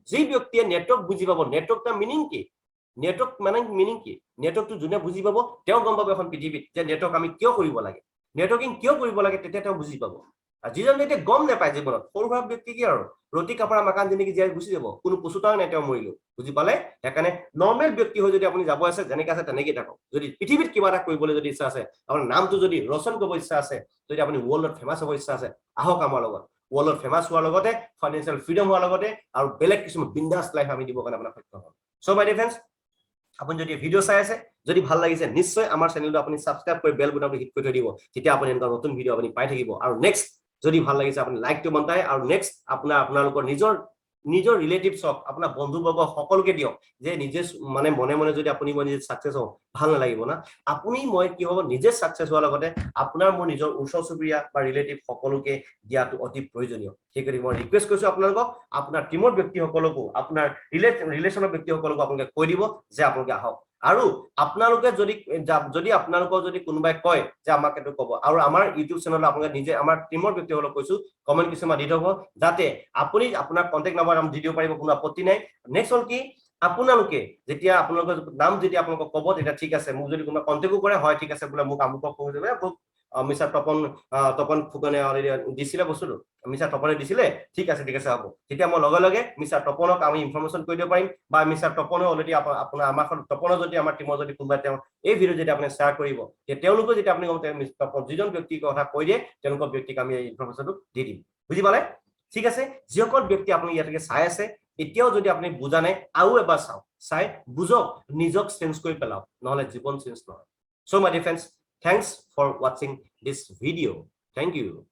যি ব্যক্তিয়ে নেটৱৰ্ক বুজি পাব নেটৱৰ্কটা মিনিং কি নেটৱৰ্ক মানে মিনিং কি নেটৱৰ্কটো যোনে বুজি পাব তেওঁ গম পাব এখন পৃথিৱীত যে নেটৱৰ্ক আমি কিয় কৰিব লাগে নেটৱৰ্কিং কিয় কৰিব লাগে তেতিয়া তেওঁ বুজি পাব আৰু যিজন ব্যক্তিয়ে গম নাপায় জীৱনত সৰু সুৰা ব্যক্তি কি আৰু ৰতি কাপৰা মাকান যেনেকৈ জীয়াই গুচি যাব কোনো পশুতাও নাই তেওঁ মৰিলো বুজি পালে সেইকাৰণে নৰ্মেল ব্যক্তি হৈ যদি আপুনি যাব আছে যেনেকৈ আছে তেনেকৈ থাকক যদি পৃথিৱীত কিবা এটা কৰিবলৈ যদি ইচ্ছা আছে আপোনাৰ নামটো যদি ৰচন কৰিব ইচ্ছা আছে যদি আপুনি ৱৰ্ল্ডত ফেমাছ হ'ব ইচ্ছা আছে আহক আমাৰ লগত ৱৰ্ল্ডত ফেমাছ হোৱাৰ লগতে ফাইনেন্সিয়েল ফ্ৰীডম হোৱাৰ লগতে আৰু বেলেগ কিছুমান বিন্দাস লাইফ আমি দিব কাৰণে আপোনাক সক্ষম হ'ম সো মাই ডিয়াৰ ফ্ৰেণ্ডছ আপুনি যদি ভিডিও চাই আছে যদি ভাল লাগিছে নিশ্চয় আমাৰ চেনেলটো আপুনি সাবস্ক্ৰাইব কৰি বেল বুটামটো হিট কৰি থৈ দিব তেতিয়া আপুনি এনেকুৱা নতুন ভিডিও আপুনি পাই থাকিব আৰু নেক্সট যদি ভাল লাগিছে আপুনি লাইকটো বন্তাই আৰু নেক্সট আপোনালোকৰ নিজৰ ৰিলেটিভছ হওক আপোনাৰ বন্ধুবৰ্গ সকলোকে দিয়ক যে নিজে মানে মনে মনে যদি আপুনি মই নিজে সাকসেস হওঁ ভাল নালাগিব না আপুনি মই কি হ'ব নিজে সাকসেস হোৱাৰ লগতে আপোনাৰ মোৰ নিজৰ ওচৰ চুবুৰীয়া বা ৰিলেটিভ সকলোকে দিয়াটো অতি প্ৰয়োজনীয় সেইকাৰণে মই ৰিকুৱেষ্ট কৰিছো আপোনালোকক আপোনাৰ টিমৰ ব্যক্তিসকলকো আপোনাৰ ৰিলেশ্যনৰ ব্যক্তিসকলকো আপোনালোকে কৈ দিব যে আপোনালোকে আহক আৰু আপোনালোকে যদি আপোনালোকৰ যদি কোনোবাই কয় যে আমাক এটো ক'ব আৰু আমাৰ ইউটিউব চেনেলত আপোনালোকে নিজে আমাৰ টিমৰ ব্যক্তিসকলক কৈছো কমেন্ট কিছুমান দি থব যাতে আপুনি আপোনাৰ কন্টেক্ট নম্বৰ নাম দি দিব পাৰিব কোনো আপত্তি নাই নেক্সট হল কি আপোনালোকে যেতিয়া আপোনালোকৰ নাম যেতিয়া আপোনালোকক ক'ব তেতিয়া ঠিক আছে মোক যদি কোনোবা কন্টেক্টও কৰে হয় ঠিক আছে বোলে মোক আমুকক কৈ দেবে মোক মিস্টাৰ তপন ফুকনে অলৰেডি দিছিলে বস্তুটো মিস্টাৰ তপনে দিছিলে ঠিক আছে হ'ব তেতিয়া মই লগে মিস্টাৰ তপনক আমি ইনফৰমেশন কৰি দিব পাৰিম বা মিস্টাৰ তপনে অলৰেডি আপোনাৰ আমাৰ তপনে যদি আমাৰ টিমৰ যদি কোনোবা তেওঁ এই ভিডিও যদি আপুনি শ্বেয়াৰ কৰিব যে তেওঁলোকে যদি আপুনি মিস্টাৰ তপন যিজন ব্যক্তিৰ কথা কৈ দিয়ে তেওঁলোকৰ ব্যক্তিক আমি এই ইনফৰমেশনটো দি দিম বুজি পালে ঠিক আছে যিসকল ব্যক্তি আপুনি ইয়াতে চাই আছে এতিয়াও যদি আপুনি বুজা নাই আৰু এবাৰ চাই বুজক নিজক চেঞ্জ কৰি পেলাওক নহলে জীৱন চেঞ্জ নহয় so my dear friends thanks for watching this video thank you